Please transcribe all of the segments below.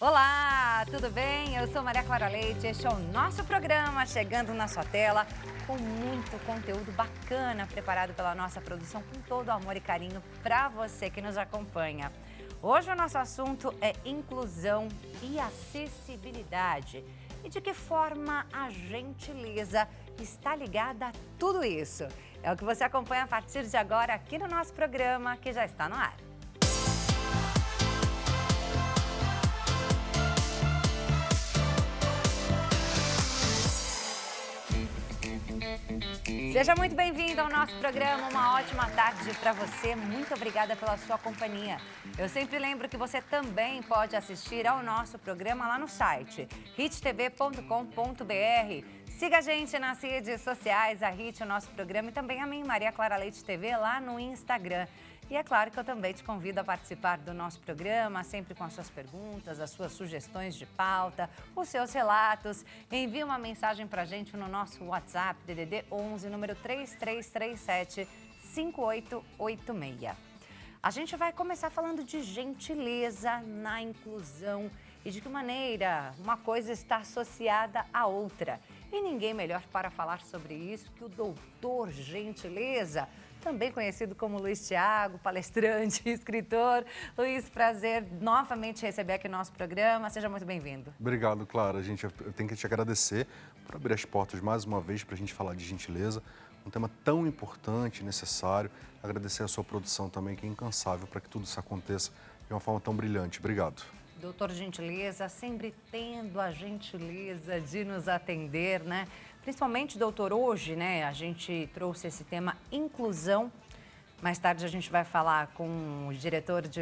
Olá, tudo bem? Eu sou Maria Clara Leite, este é o nosso programa chegando na sua tela com muito conteúdo bacana preparado pela nossa produção com todo amor e carinho para você que nos acompanha. Hoje o nosso assunto é inclusão e acessibilidade e de que forma a gentileza está ligada a tudo isso. É o que você acompanha a partir de agora aqui no nosso programa que já está no ar. Seja muito bem-vindo ao nosso programa, uma ótima tarde para você, muito obrigada pela sua companhia. Eu sempre lembro que você também pode assistir ao nosso programa lá no site, hittv.com.br. Siga a gente nas redes sociais, a Hit, o nosso programa, e também a mim, Maria Clara Leite TV, lá no Instagram. E é claro que eu também te convido a participar do nosso programa, sempre com as suas perguntas, as suas sugestões de pauta, os seus relatos. Envie uma mensagem para a gente no nosso WhatsApp, DDD 11, número 3337-5886. A gente vai começar falando de gentileza na inclusão e de que maneira uma coisa está associada à outra. E ninguém melhor para falar sobre isso que o doutor Gentileza, também conhecido como Luiz Thiago, palestrante e escritor. Luiz, prazer novamente receber aqui no nosso programa. Seja muito bem-vindo. Obrigado, Clara. Eu tenho que te agradecer por abrir as portas mais uma vez para a gente falar de gentileza, um tema tão importante e necessário. Agradecer a sua produção também, que é incansável para que tudo isso aconteça de uma forma tão brilhante. Obrigado. Doutor Gentileza, sempre tendo a gentileza de nos atender, né? Principalmente, doutor, hoje, né, a gente trouxe esse tema inclusão. Mais tarde a gente vai falar com o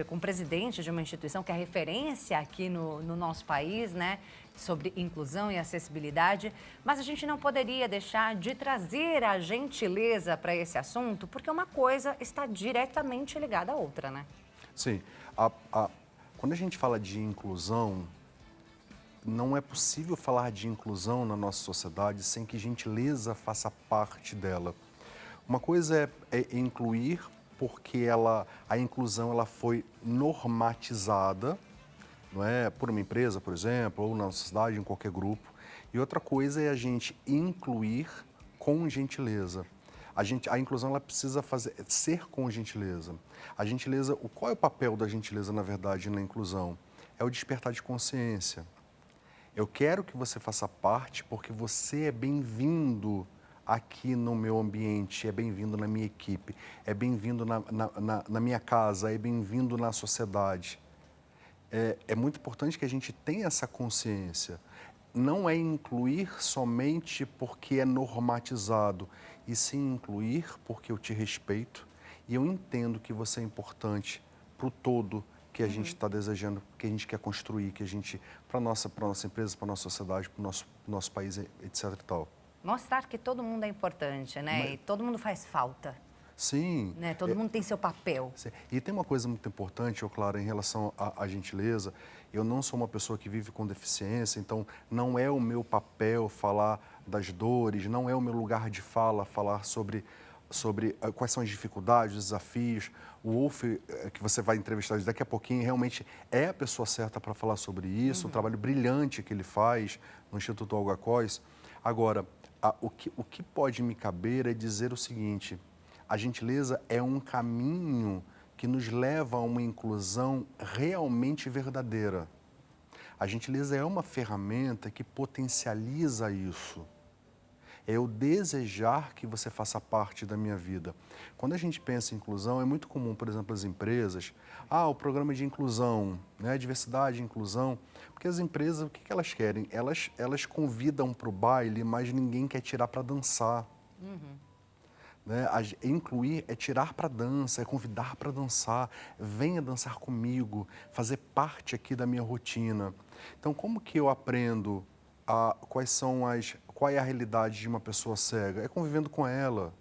com o presidente de uma instituição que é referência aqui no nosso país, né, sobre inclusão e acessibilidade. Mas a gente não poderia deixar de trazer a gentileza para esse assunto, porque uma coisa está diretamente ligada à outra, né? Sim. Quando a gente fala de inclusão, não é possível falar de inclusão na nossa sociedade sem que gentileza faça parte dela. Uma coisa é incluir porque a inclusão ela foi normatizada, não é, por uma empresa, por exemplo, ou na sociedade, em qualquer grupo. E outra coisa é a gente incluir com gentileza. A inclusão ela precisa ser com gentileza. A gentileza, qual é o papel da gentileza, na verdade, na inclusão? É o despertar de consciência. Eu quero que você faça parte porque você é bem-vindo aqui no meu ambiente, é bem-vindo na minha equipe, é bem-vindo na minha casa, é bem-vindo na sociedade. É muito importante que a gente tenha essa consciência. Não é incluir somente porque é normatizado, e sim incluir porque eu te respeito e eu entendo que você é importante para o todo que a gente está desejando, que a gente quer construir, que a gente, para a nossa empresa, para a nossa sociedade, para o nosso país, etc. e tal. Mostrar que todo mundo é importante, né? E todo mundo faz falta. Sim. Né? Todo mundo tem seu papel. Sim. E tem uma coisa muito importante, Clara, em relação à gentileza. Eu não sou uma pessoa que vive com deficiência, então não é o meu papel falar das dores, não é o meu lugar de fala falar sobre quais são as dificuldades, os desafios. O Wolf, que você vai entrevistar daqui a pouquinho, realmente é a pessoa certa para falar sobre isso, um trabalho brilhante que ele faz no Instituto Olga Kois. Agora, o que pode me caber é dizer o seguinte: a gentileza é um caminho que nos leva a uma inclusão realmente verdadeira. A gentileza é uma ferramenta que potencializa isso. É eu desejar que você faça parte da minha vida. Quando a gente pensa em inclusão, é muito comum, por exemplo, as empresas, o programa de inclusão, né, diversidade e inclusão, porque as empresas, o que elas querem? Elas convidam para o baile, mas ninguém quer tirar para dançar. Né? Incluir é tirar para dança, é convidar para dançar, venha dançar comigo, fazer parte aqui da minha rotina. Então, como que eu aprendo qual é a realidade de uma pessoa cega? É convivendo com ela.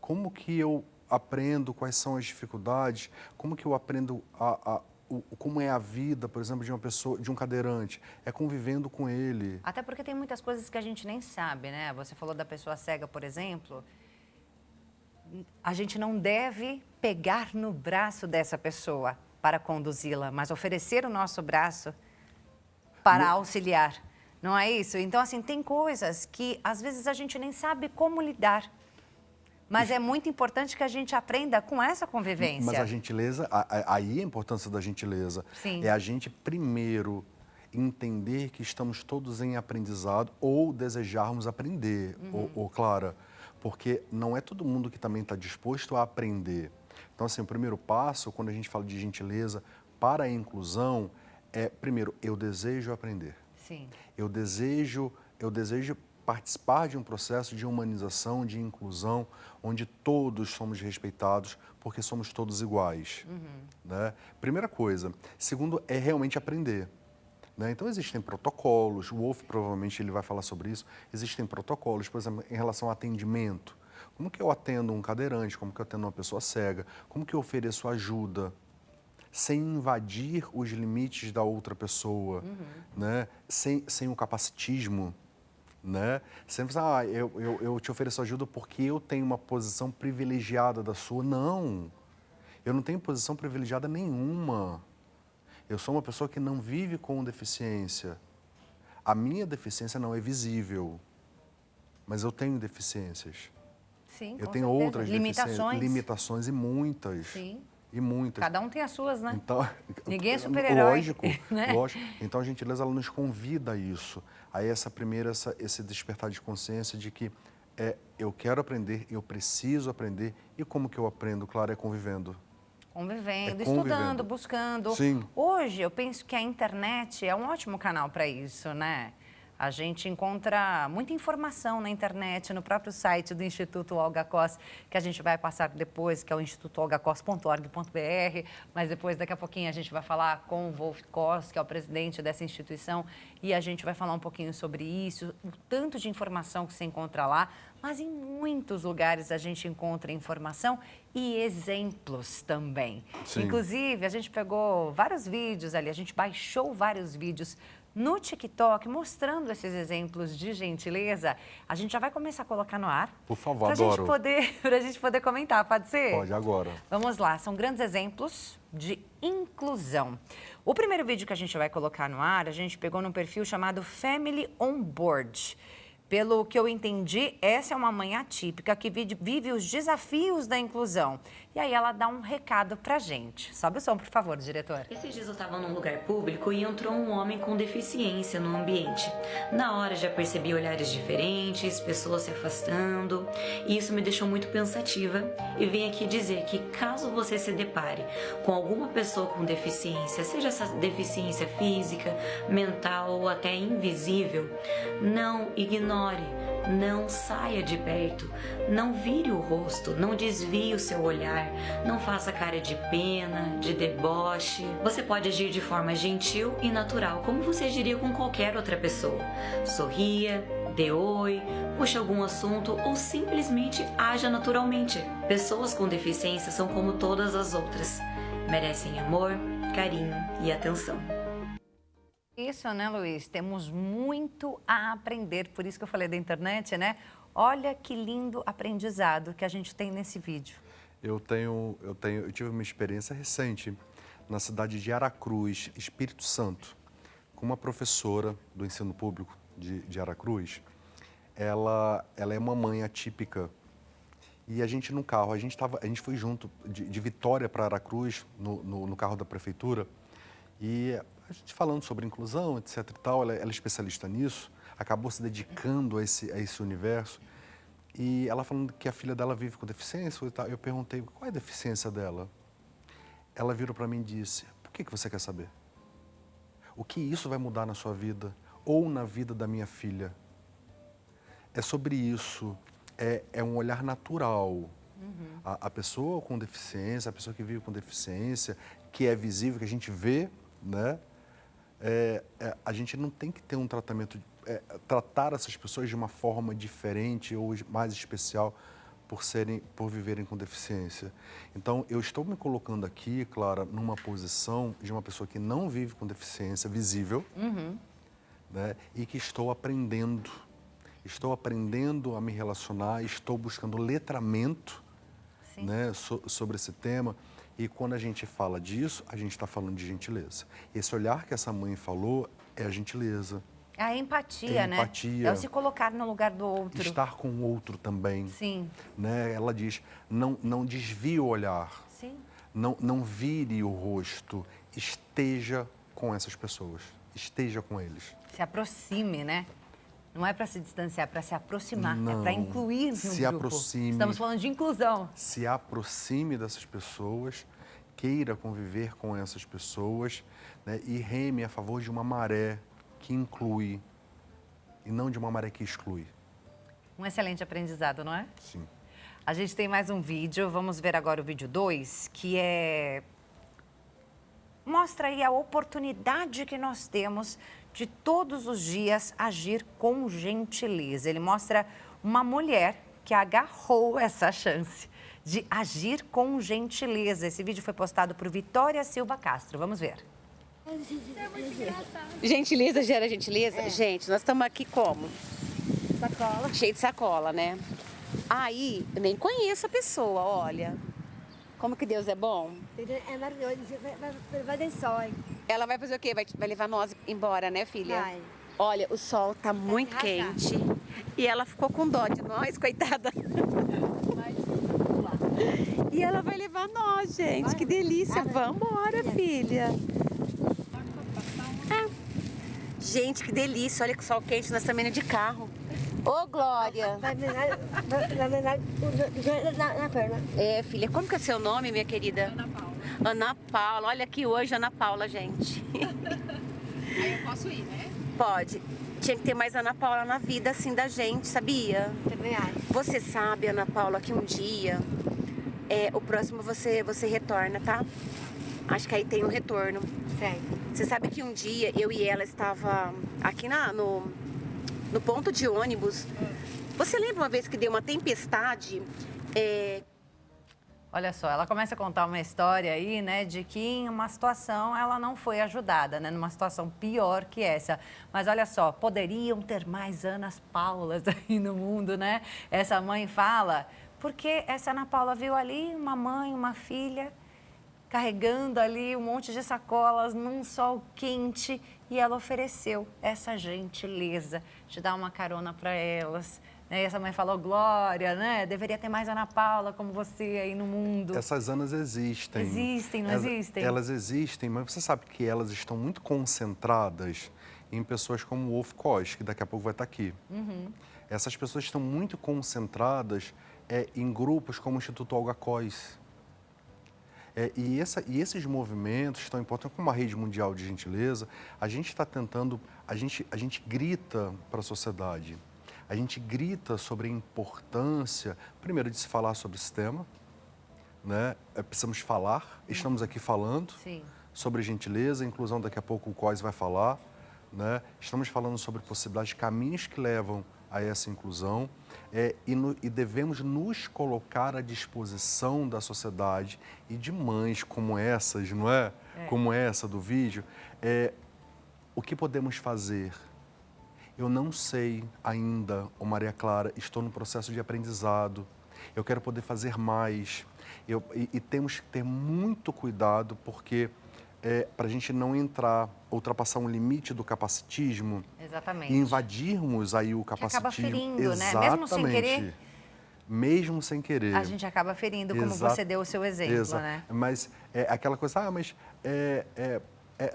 Como que eu aprendo quais são as dificuldades? Como que eu aprendo como é a vida, por exemplo, de uma pessoa, de um cadeirante? É convivendo com ele. Até porque tem muitas coisas que a gente nem sabe, né? Você falou da pessoa cega, por exemplo. A gente não deve pegar no braço dessa pessoa para conduzi-la, mas oferecer o nosso braço para auxiliar. Não é isso? Então, assim, tem coisas que às vezes a gente nem sabe como lidar. Mas é muito importante que a gente aprenda com essa convivência. Mas a gentileza, aí a importância da gentileza. Sim. É a gente primeiro entender que estamos todos em aprendizado ou desejarmos aprender, ou Clara, porque não é todo mundo que também está disposto a aprender. Então, assim, o primeiro passo, quando a gente fala de gentileza para a inclusão, é, primeiro, eu desejo aprender. Sim. Eu desejo participar de um processo de humanização, de inclusão, onde todos somos respeitados, porque somos todos iguais. Né? Primeira coisa. Segundo, é realmente aprender. Né? Então, existem protocolos, o Wolf provavelmente ele vai falar sobre isso, existem protocolos, por exemplo, em relação ao atendimento. Como que eu atendo um cadeirante, como que eu atendo uma pessoa cega, como que eu ofereço ajuda, sem invadir os limites da outra pessoa, né? Sem o capacitismo. Né? Sempre eu te ofereço ajuda porque eu tenho uma posição privilegiada da sua. Não, eu não tenho posição privilegiada nenhuma. Eu sou uma pessoa que não vive com deficiência. A minha deficiência não é visível, mas eu tenho deficiências. Sim, Eu com tenho certeza. outras limitações e muitas. Sim. E muitas. Cada um tem as suas, né? Então, ninguém é super-herói. Lógico, né? lógico. Então, a gentileza, ela nos convida a isso. Aí, esse despertar de consciência de que eu quero aprender, eu preciso aprender. E como que eu aprendo? Claro, é convivendo. Convivendo, É estudando, buscando. Sim. Hoje, eu penso que a internet é um ótimo canal para isso, né? A gente encontra muita informação na internet, no próprio site do Instituto Olga Cos, que a gente vai passar depois, que é o institutoolgacos.org.br, mas depois, daqui a pouquinho, a gente vai falar com o Wolf Cos, que é o presidente dessa instituição, e a gente vai falar um pouquinho sobre isso, o tanto de informação que se encontra lá, mas em muitos lugares a gente encontra informação e exemplos também. Sim. Inclusive, a gente pegou vários vídeos ali, a gente baixou vários vídeos no TikTok, mostrando esses exemplos de gentileza. A gente já vai começar a colocar no ar. Por favor, adoro. Para a gente poder comentar, pode ser? Pode, agora. Vamos lá, são grandes exemplos de inclusão. O primeiro vídeo que a gente vai colocar no ar, a gente pegou num perfil chamado Family On Board. Pelo que eu entendi, essa é uma mãe atípica que vive os desafios da inclusão. E aí ela dá um recado pra gente. Sobe o som, por favor, diretor. Esses dias eu estava num lugar público e entrou um homem com deficiência no ambiente. Na hora já percebi olhares diferentes, pessoas se afastando, e isso me deixou muito pensativa. E vim aqui dizer que caso você se depare com alguma pessoa com deficiência, seja essa deficiência física, mental ou até invisível, não ignore. Não saia de perto, não vire o rosto, não desvie o seu olhar, não faça cara de pena, de deboche. Você pode agir de forma gentil e natural, como você agiria com qualquer outra pessoa. Sorria, dê oi, puxe algum assunto ou simplesmente haja naturalmente. Pessoas com deficiência são como todas as outras. Merecem amor, carinho e atenção. Isso, né, Luiz? Temos muito a aprender, por isso que eu falei da internet, né? Olha que lindo aprendizado que a gente tem nesse vídeo. Eu tive uma experiência recente na cidade de Aracruz, Espírito Santo, com uma professora do ensino público de Aracruz. Ela é uma mãe atípica. E a gente no carro, a gente foi junto de Vitória para Aracruz, no carro da prefeitura, e a gente falando sobre inclusão, etc e tal, ela é especialista nisso, acabou se dedicando a esse universo. E ela falando que a filha dela vive com deficiência e tal. Eu perguntei, qual é a deficiência dela? Ela virou para mim e disse, por que você quer saber? O que isso vai mudar na sua vida ou na vida da minha filha? É sobre isso, é um olhar natural. A pessoa com deficiência, a pessoa que vive com deficiência, que é visível, que a gente vê, né? A gente não tem que ter um tratamento, tratar essas pessoas de uma forma diferente ou mais especial por viverem com deficiência. Então, eu estou me colocando aqui, Clara, numa posição de uma pessoa que não vive com deficiência visível, né, e que estou aprendendo a me relacionar, estou buscando letramento, né, sobre esse tema. E quando a gente fala disso, a gente está falando de gentileza. Esse olhar que essa mãe falou é a gentileza. É a empatia, né? Empatia. É o se colocar no lugar do outro. Estar com o outro também. Sim. Né? Ela diz, não desvie o olhar. Sim. Não vire o rosto. Esteja com essas pessoas. Esteja com eles. Se aproxime, né? Não é para se distanciar, é para se aproximar. Não. É para incluir no Se grupo. aproxime. Estamos falando de inclusão. Se aproxime dessas pessoas, queira conviver com essas pessoas, né? E reme a favor de uma maré que inclui e não de uma maré que exclui. Um excelente aprendizado, não é? Sim. A gente tem mais um vídeo, vamos ver agora o vídeo 2, que mostra aí a oportunidade que nós temos de todos os dias agir com gentileza. Ele mostra uma mulher que agarrou essa chance de agir com gentileza. Esse vídeo foi postado por Vitória Silva Castro. Vamos ver. Gentileza gera gentileza? Gente, nós estamos aqui como? Sacola. Cheio de sacola, né? Aí, eu nem conheço a pessoa, olha. Como que Deus é bom? É maravilhoso. Vai dar sol. Ela vai fazer o quê? Vai levar nós embora, né, filha? Vai. Olha, o sol tá muito quente. E ela ficou com dó de nós, coitada. E ela vai levar nós, gente. Que delícia. Vambora, filha. Gente, que delícia. Olha que sol quente, nós estamos indo de carro. Ô, Glória. Vai na perna. É, filha, como que é seu nome, minha querida? Ana Paula. Ana Paula. Olha aqui hoje, Ana Paula, gente. Aí eu posso ir, né? Pode. Tinha que ter mais Ana Paula na vida, assim, da gente, sabia? Também acho. Você sabe, Ana Paula, que um dia, o próximo você retorna, tá? Acho que aí tem um retorno. Certo. Você sabe que um dia eu e ela estava aqui no ponto de ônibus. Você lembra uma vez que deu uma tempestade? Olha só, ela começa a contar uma história aí, né, de que em uma situação ela não foi ajudada, né, numa situação pior que essa. Mas olha só, poderiam ter mais Anas Paulas aí no mundo, né? Essa mãe fala, porque essa Ana Paula viu ali uma mãe, uma filha, carregando ali um monte de sacolas num sol quente e ela ofereceu essa gentileza de dar uma carona para elas. E essa mãe falou, Glória, né? Deveria ter mais Ana Paula como você aí no mundo. Essas Anas existem. Existem, não existem? Elas existem, mas você sabe que elas estão muito concentradas em pessoas como o Wolf Koch, que daqui a pouco vai estar aqui. Essas pessoas estão muito concentradas em grupos como o Instituto Olga Kois. E esses movimentos estão importantes, como a Rede Mundial de Gentileza. A gente está tentando, a gente grita para a sociedade. A gente grita sobre a importância, primeiro, de se falar sobre esse tema, né? Precisamos falar, estamos aqui falando sobre gentileza, inclusão, daqui a pouco o COIS vai falar, né? Estamos falando sobre possibilidades, caminhos que levam a essa inclusão e devemos nos colocar à disposição da sociedade e de mães como essas, não é? Como essa do vídeo. O que podemos fazer? Eu não sei ainda, Maria Clara, estou no processo de aprendizado, eu quero poder fazer mais. E temos que ter muito cuidado, porque para a gente não ultrapassar um limite do capacitismo. Exatamente. E invadirmos aí o capacitismo. Que acaba ferindo, exatamente, né? Mesmo sem querer. Mesmo sem querer. A gente acaba ferindo, como você deu o seu exemplo, né? Mas aquela coisa,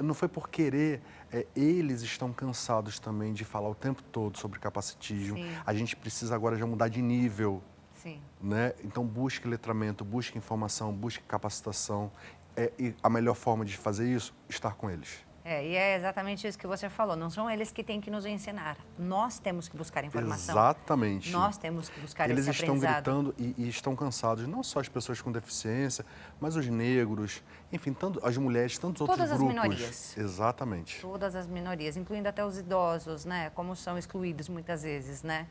não foi por querer, eles estão cansados também de falar o tempo todo sobre capacitismo. Sim. A gente precisa agora já mudar de nível. Sim. Né? Então busque letramento, busque informação, busque capacitação. E a melhor forma de fazer isso, estar com eles. E é exatamente isso que você falou. Não são eles que têm que nos ensinar. Nós temos que buscar informação. Exatamente. Nós temos que buscar eles esse estão aprendizado. gritando e estão cansados, não só as pessoas com deficiência, mas os negros, enfim, as mulheres, tantos outros Todas as grupos. minorias. Exatamente. Todas as minorias, incluindo até os idosos, né? Como são excluídos muitas vezes, né?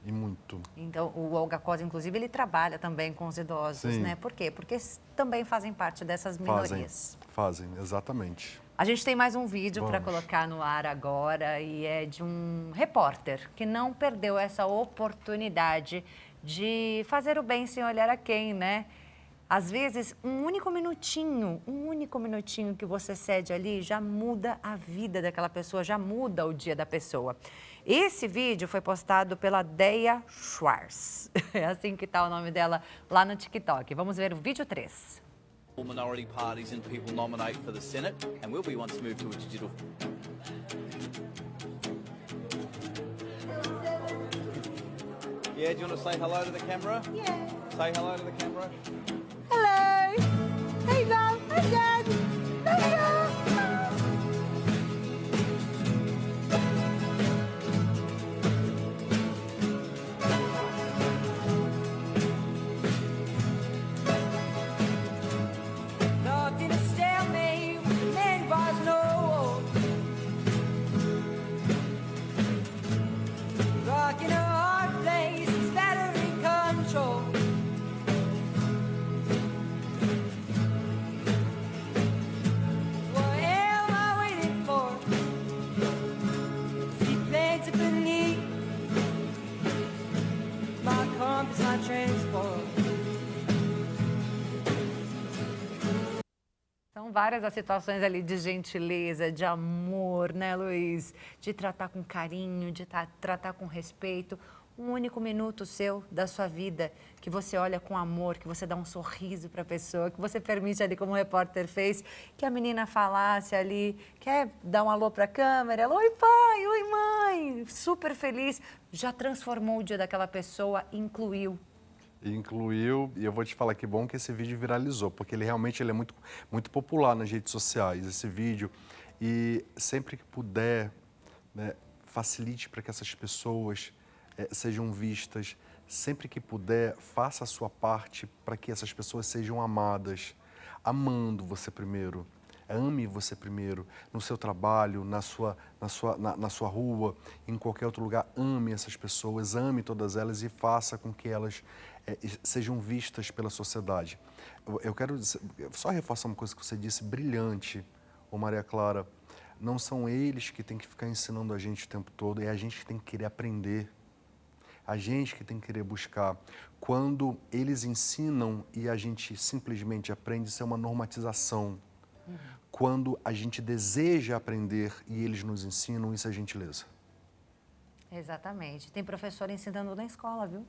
E muito. Então, o Olga Koch, inclusive, ele trabalha também com os idosos, né? Por quê? Porque também fazem parte dessas minorias. Fazem, exatamente. A gente tem mais um vídeo para colocar no ar agora e é de um repórter que não perdeu essa oportunidade de fazer o bem sem olhar a quem, né? Às vezes, um único minutinho que você cede ali já muda a vida daquela pessoa, já muda o dia da pessoa. Esse vídeo foi postado pela Deia Schwartz. É assim que tá o nome dela lá no TikTok. Vamos ver o vídeo 3. Minority parties and people nominate for the Senate, and will be once moved to a digital. Yeah, do you want to say hello to the camera? Yeah. Say hello to the camera. Hello. Hey, Mom. Hi, Dad. Hello. São várias as situações ali de gentileza, de amor, né, Luiz? De tratar com carinho, de tratar com respeito. Um único minuto seu, da sua vida, que você olha com amor, que você dá um sorriso para a pessoa, que você permite ali, como o repórter fez, que a menina falasse ali, quer dar um alô para a câmera, ela, oi pai, oi mãe, super feliz. Já transformou o dia daquela pessoa, incluiu, e eu vou te falar que bom que esse vídeo viralizou, porque ele realmente é muito popular nas redes sociais, esse vídeo. E sempre que puder, né, facilite para que essas pessoas sejam vistas. Sempre que puder, faça a sua parte para que essas pessoas sejam amadas, amando você primeiro. Ame você primeiro, no seu trabalho, na sua rua, em qualquer outro lugar. Ame essas pessoas, ame todas elas e faça com que elas sejam vistas pela sociedade. Eu quero só reforçar uma coisa que você disse, brilhante, ô Maria Clara. Não são eles que têm que ficar ensinando a gente o tempo todo, é a gente que tem que querer aprender. A gente que tem que querer buscar. Quando eles ensinam e a gente simplesmente aprende, isso é uma normatização. Quando a gente deseja aprender e eles nos ensinam, isso é gentileza. Exatamente. Tem professor ensinando na escola, viu?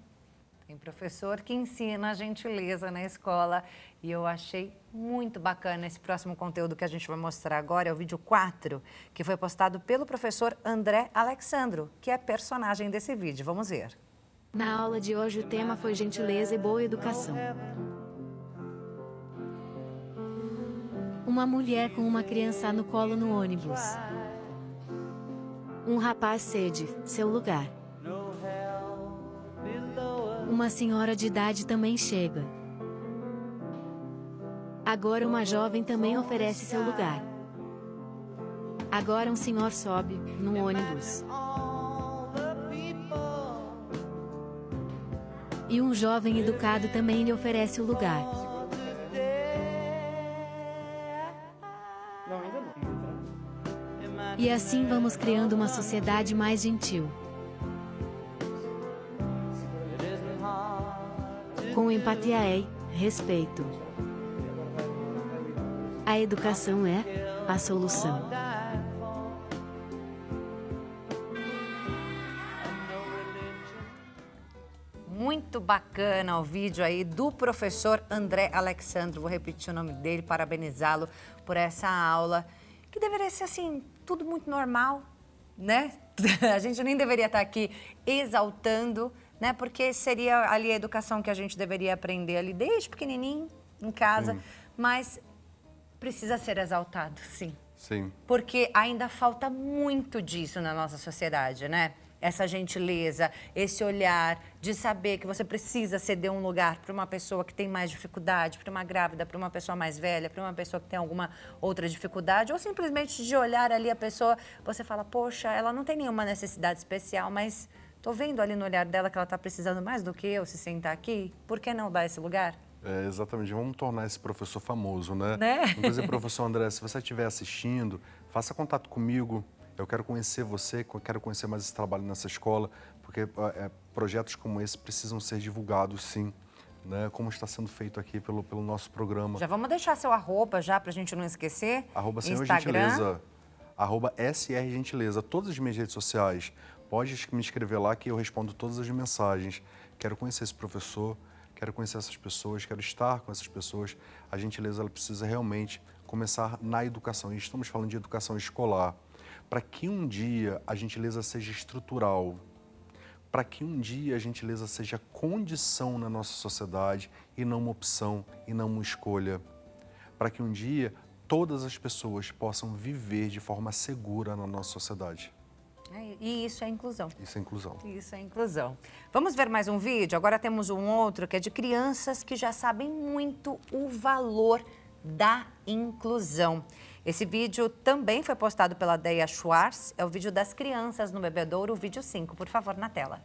Tem professor que ensina a gentileza na escola. E eu achei muito bacana esse próximo conteúdo que a gente vai mostrar agora. É o vídeo 4, que foi postado pelo professor André Alexandro, que é personagem desse vídeo. Vamos ver. Na aula de hoje o tema foi gentileza e boa educação. Uma mulher com uma criança no colo no ônibus. Um rapaz cede seu lugar. Uma senhora de idade também chega. Agora uma jovem também oferece seu lugar. Agora um senhor sobe num ônibus. E um jovem educado também lhe oferece o lugar. E assim vamos criando uma sociedade mais gentil. Com empatia e respeito. A educação é a solução. Muito bacana o vídeo aí do professor André Alexandro. Vou repetir o nome dele, parabenizá-lo por essa aula, que deveria ser assim, tudo muito normal, né? A gente nem deveria estar aqui exaltando, né? Porque seria ali a educação que a gente deveria aprender ali desde pequenininho, em casa, mas precisa ser exaltado, sim. Sim. Porque ainda falta muito disso na nossa sociedade, né? Essa gentileza, esse olhar de saber que você precisa ceder um lugar para uma pessoa que tem mais dificuldade, para uma grávida, para uma pessoa mais velha, para uma pessoa que tem alguma outra dificuldade, ou simplesmente de olhar ali a pessoa, você fala, poxa, ela não tem nenhuma necessidade especial, mas estou vendo ali no olhar dela que ela está precisando mais do que eu se sentar aqui, por que não dar esse lugar? É, exatamente, vamos tornar esse professor famoso, né? Né? Inclusive, professor André, se você estiver assistindo, faça contato comigo. Eu quero conhecer você, quero conhecer mais esse trabalho nessa escola, porque projetos como esse precisam ser divulgados, sim. né, como está sendo feito aqui pelo nosso programa. Já vamos deixar seu arroba já para a gente não esquecer. Senhor Instagram. Gentileza, @SR Gentileza. Todas as minhas redes sociais, pode me escrever lá que eu respondo todas as mensagens. Quero conhecer esse professor, quero conhecer essas pessoas, quero estar com essas pessoas. A gentileza ela precisa realmente começar na educação. E estamos falando de educação escolar. Para que um dia a gentileza seja estrutural, para que um dia a gentileza seja condição na nossa sociedade e não uma opção e não uma escolha. Para que um dia todas as pessoas possam viver de forma segura na nossa sociedade. E isso é inclusão. Isso é inclusão. Isso é inclusão. Vamos ver mais um vídeo? Agora temos um outro que é de crianças que já sabem muito o valor da inclusão. Esse vídeo também foi postado pela Deia Schwartz. É o vídeo das crianças no bebedouro, o vídeo 5. Por favor, na tela.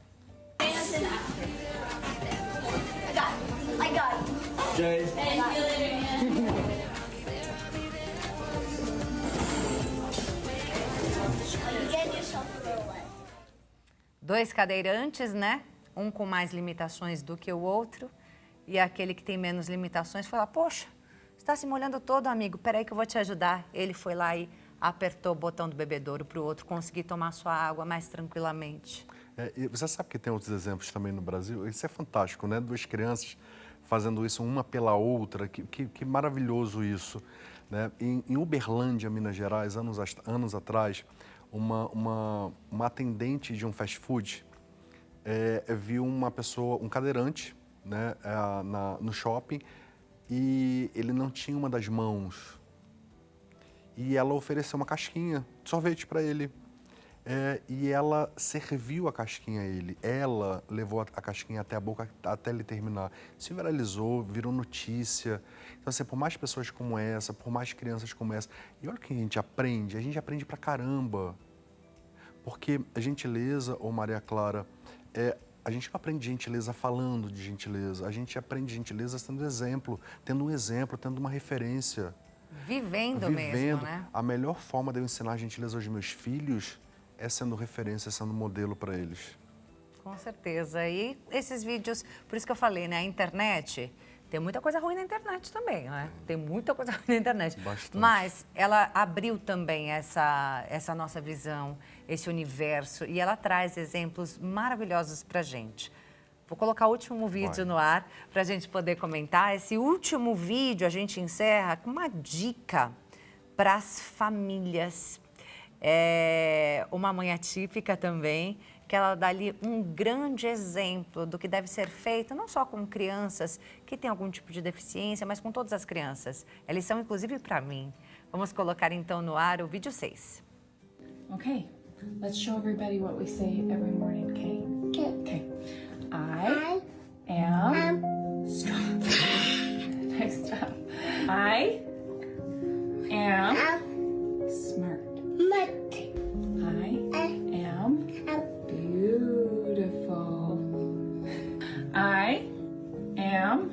Dois cadeirantes, né? Um com mais limitações do que o outro. E aquele que tem menos limitações fala, poxa, você está se molhando todo, amigo. Peraí que eu vou te ajudar. Ele foi lá e apertou o botão do bebedouro para o outro conseguir tomar sua água mais tranquilamente. E você sabe que tem outros exemplos também no Brasil? Isso é fantástico, né? Duas crianças fazendo isso uma pela outra. Que maravilhoso isso, né? Em Uberlândia, Minas Gerais, anos atrás, uma atendente de um fast food viu uma pessoa, um cadeirante, né, no shopping, e ele não tinha uma das mãos. E ela ofereceu uma casquinha de sorvete para ele. E ela serviu a casquinha a ele. Ela levou a casquinha até a boca, até ele terminar. Isso viralizou, virou notícia. Então, assim, por mais pessoas como essa, por mais crianças como essa, e olha o que a gente aprende pra caramba. Porque a gentileza, ô Maria Clara, a gente não aprende gentileza falando de gentileza. A gente aprende gentileza tendo um exemplo, tendo uma referência. Vivendo mesmo, né? A melhor forma de eu ensinar gentileza aos meus filhos é sendo referência, sendo modelo para eles. Com certeza. E esses vídeos, por isso que eu falei, né? A internet, tem muita coisa ruim na internet também, né? Tem muita coisa ruim na internet. Bastante. Mas ela abriu também essa nossa visão, esse universo, e ela traz exemplos maravilhosos pra gente. Vou colocar o último vídeo no ar para a gente poder comentar. Esse último vídeo a gente encerra com uma dica para as famílias. Uma mãe atípica também, que ela dá ali um grande exemplo do que deve ser feito, não só com crianças que têm algum tipo de deficiência, mas com todas as crianças. É lição, inclusive, para mim. Vamos colocar, então, no ar o vídeo 6. Okay, let's show everybody what we say every morning, okay? Okay. I am... Stop. Next stop. I am smart. I am beautiful. I am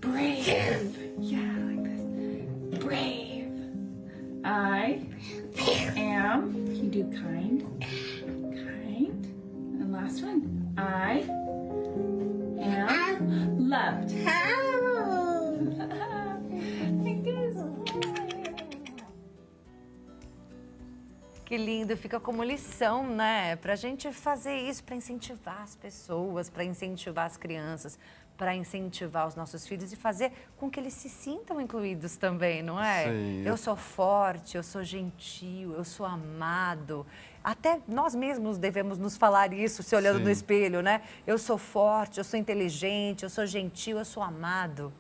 brave. Yeah, like this. Brave. I am, you do kind. Kind. And last one. I am loved. Like this. Que lindo, fica como lição, né? Pra gente fazer isso, para incentivar as pessoas, para incentivar as crianças, para incentivar os nossos filhos e fazer com que eles se sintam incluídos também, não é? Sim. Eu sou forte, eu sou gentil, eu sou amado. Até nós mesmos devemos nos falar isso, se olhando no espelho, né? Eu sou forte, eu sou inteligente, eu sou gentil, eu sou amado.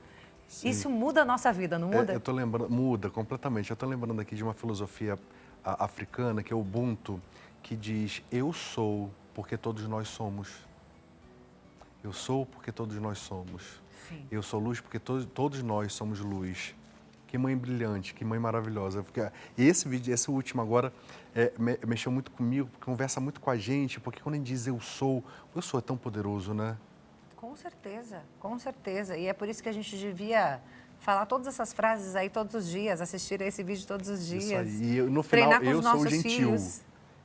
Sim. Isso muda a nossa vida, não muda? Eu tô lembrando, muda completamente. Eu tô lembrando aqui de uma filosofia africana, que é o Ubuntu, que diz: eu sou porque todos nós somos. Eu sou porque todos nós somos. Sim. Eu sou luz porque todos nós somos luz. Que mãe brilhante, que mãe maravilhosa. E esse vídeo, esse último agora, mexeu muito comigo, conversa muito com a gente, porque quando a gente diz eu sou é tão poderoso, né? Com certeza, com certeza. E é por isso que a gente devia falar todas essas frases aí todos os dias, assistir a esse vídeo todos os dias. Isso aí. E no final, eu sou gentil. Filhos.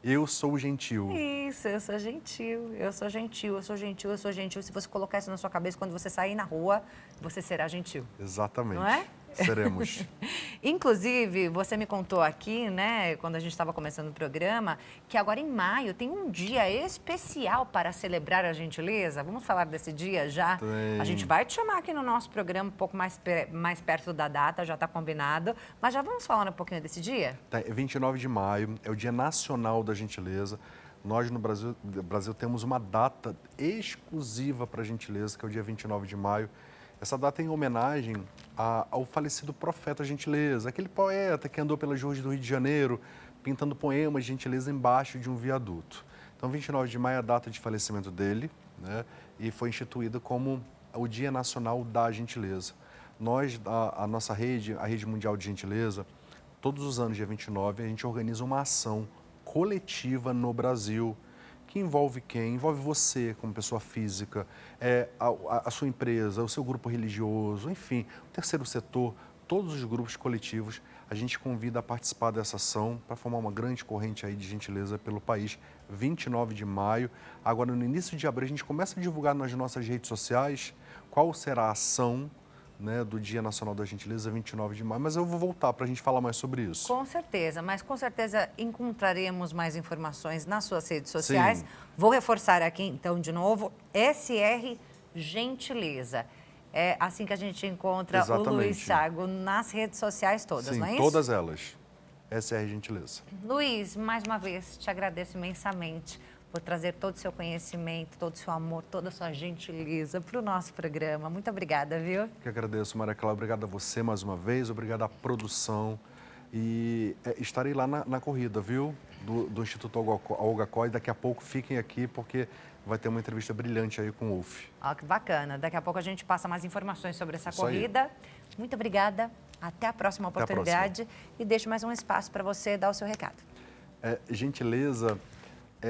Eu sou gentil. Isso, eu sou gentil, eu sou gentil, eu sou gentil, eu sou gentil. Se você colocar isso na sua cabeça, quando você sair na rua, você será gentil. Exatamente. Não é? Seremos. Inclusive, você me contou aqui, né, quando a gente estava começando o programa, que agora em maio tem um dia especial para celebrar a gentileza. Vamos falar desse dia já? Tem. A gente vai te chamar aqui no nosso programa um pouco mais perto da data, já está combinado. Mas já vamos falar um pouquinho desse dia? Tá, é 29 de maio, é o Dia Nacional da Gentileza. Nós, no Brasil temos uma data exclusiva para a gentileza, que é o dia 29 de maio. Essa data é em homenagem ao falecido profeta Gentileza, aquele poeta que andou pelas ruas do Rio de Janeiro, pintando poemas de gentileza embaixo de um viaduto. Então, 29 de maio é a data de falecimento dele, né? E foi instituído como o Dia Nacional da Gentileza. Nós, a nossa rede, a Rede Mundial de Gentileza, todos os anos, dia 29, a gente organiza uma ação coletiva no Brasil, que envolve quem? Envolve você como pessoa física, a sua empresa, o seu grupo religioso, enfim, o terceiro setor, todos os grupos coletivos. A gente convida a participar dessa ação para formar uma grande corrente aí de gentileza pelo país. 29 de maio. Agora, no início de abril, a gente começa a divulgar nas nossas redes sociais qual será a ação, né, do Dia Nacional da Gentileza, 29 de maio, mas eu vou voltar para a gente falar mais sobre isso. Com certeza, mas com certeza encontraremos mais informações nas suas redes sociais. Sim. Vou reforçar aqui, então, de novo, SR Gentileza. É assim que a gente encontra Exatamente. o Luiz Thiago nas redes sociais todas, Sim, não é isso? todas elas. SR Gentileza. Luiz, mais uma vez, te agradeço imensamente por trazer todo o seu conhecimento, todo o seu amor, toda a sua gentileza para o nosso programa. Muito obrigada, viu? Que agradeço, Maria Clara. Obrigado a você mais uma vez, obrigado à produção. E estarei lá na corrida, viu? Do Instituto Olga Coy. Daqui a pouco fiquem aqui, porque vai ter uma entrevista brilhante aí com o Wolf. Ó, que bacana. Daqui a pouco a gente passa mais informações sobre essa Isso aí. corrida. Muito obrigada. Até a próxima Até a oportunidade. E deixo mais um espaço para você dar o seu recado. Gentileza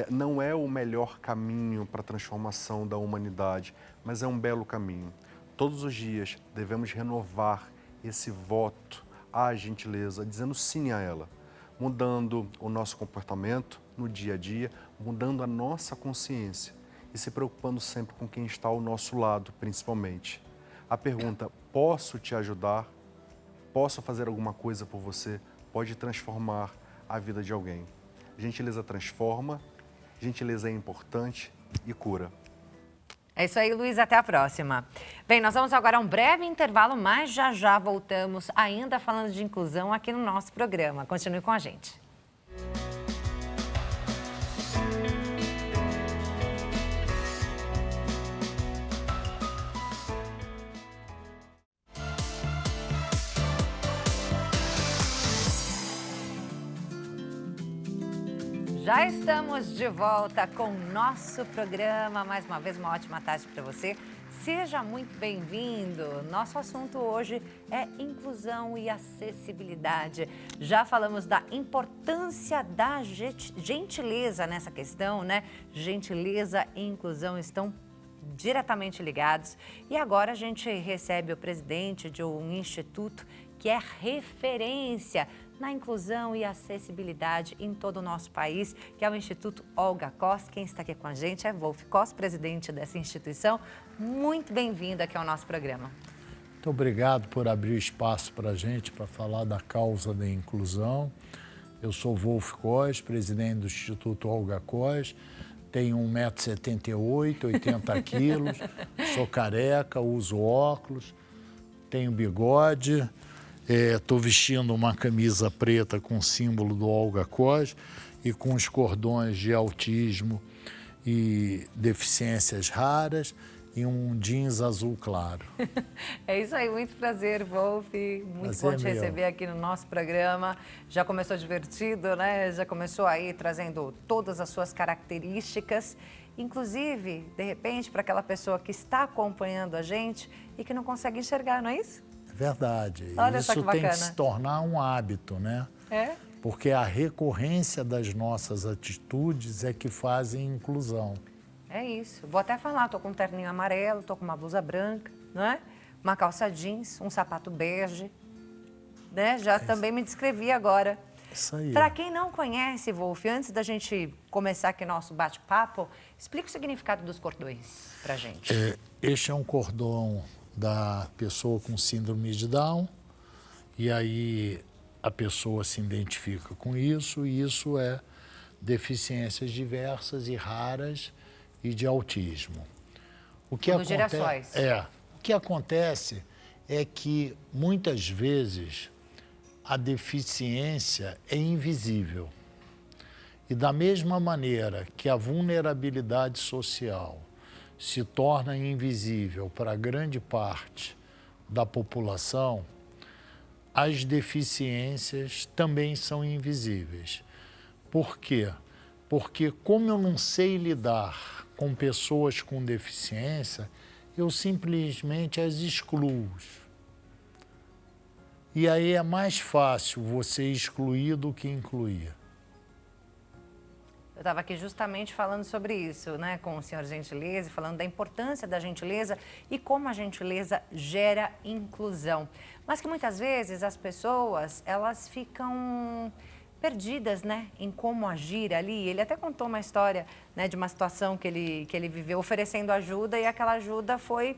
não é o melhor caminho para a transformação da humanidade, mas é um belo caminho. Todos os dias devemos renovar esse voto à gentileza, dizendo sim a ela, mudando o nosso comportamento no dia a dia, mudando a nossa consciência e se preocupando sempre com quem está ao nosso lado, principalmente. A pergunta, posso te ajudar? Posso fazer alguma coisa por você? Pode transformar a vida de alguém. Gentileza transforma, gentileza é importante e cura. É isso aí, Luiz. Até a próxima. Bem, nós vamos agora a um breve intervalo, mas já voltamos ainda falando de inclusão aqui no nosso programa. Continue com a gente. Já estamos de volta com o nosso programa. Mais uma vez, uma ótima tarde para você. Seja muito bem-vindo. Nosso assunto hoje é inclusão e acessibilidade. Já falamos da importância da gentileza nessa questão, né? Gentileza e inclusão estão diretamente ligados. E agora a gente recebe o presidente de um instituto que é referência na inclusão e acessibilidade em todo o nosso país, que é o Instituto Olga Coy. Quem está aqui com a gente é Wolf Coy, presidente dessa instituição. Muito bem-vindo aqui ao nosso programa. Muito obrigado por abrir espaço para a gente, para falar da causa da inclusão. Eu sou Wolf Coy, presidente do Instituto Olga Coy. Tenho 1,78 m, 80 quilos, sou careca, uso óculos, tenho bigode. Estou vestindo uma camisa preta com o símbolo do Olga Coy e com os cordões de autismo e deficiências raras e um jeans azul claro. É isso aí, muito prazer, Wolf. Muito bom te receber aqui no nosso programa. Já começou divertido, né? Já começou aí trazendo todas as suas características. Inclusive, de repente, para aquela pessoa que está acompanhando a gente e que não consegue enxergar, não é isso? Verdade. Olha só que Isso tem bacana. que se tornar um hábito, né? É? Porque a recorrência das nossas atitudes é que fazem inclusão. É isso. Vou até falar, tô com um terninho amarelo, tô com uma blusa branca, não é? Uma calça jeans, um sapato bege, né? Já também me descrevi agora. Isso aí. Para quem não conhece, Wolf, antes da gente começar aqui nosso bate-papo, explica o significado dos cordões para gente. Este é um cordão da pessoa com síndrome de Down, e aí a pessoa se identifica com isso, e isso é deficiências diversas e raras e de autismo. O que acontece é que muitas vezes a deficiência é invisível. E da mesma maneira que a vulnerabilidade social se torna invisível para grande parte da população, as deficiências também são invisíveis. Por quê? Porque como eu não sei lidar com pessoas com deficiência, eu simplesmente as excluo. E aí é mais fácil você excluir do que incluir. Eu estava aqui justamente falando sobre isso, né, com o senhor Gentileza, falando da importância da gentileza e como a gentileza gera inclusão. Mas que muitas vezes as pessoas, elas ficam perdidas, né, em como agir ali. Ele até contou uma história, né, de uma situação que ele viveu oferecendo ajuda, e aquela ajuda foi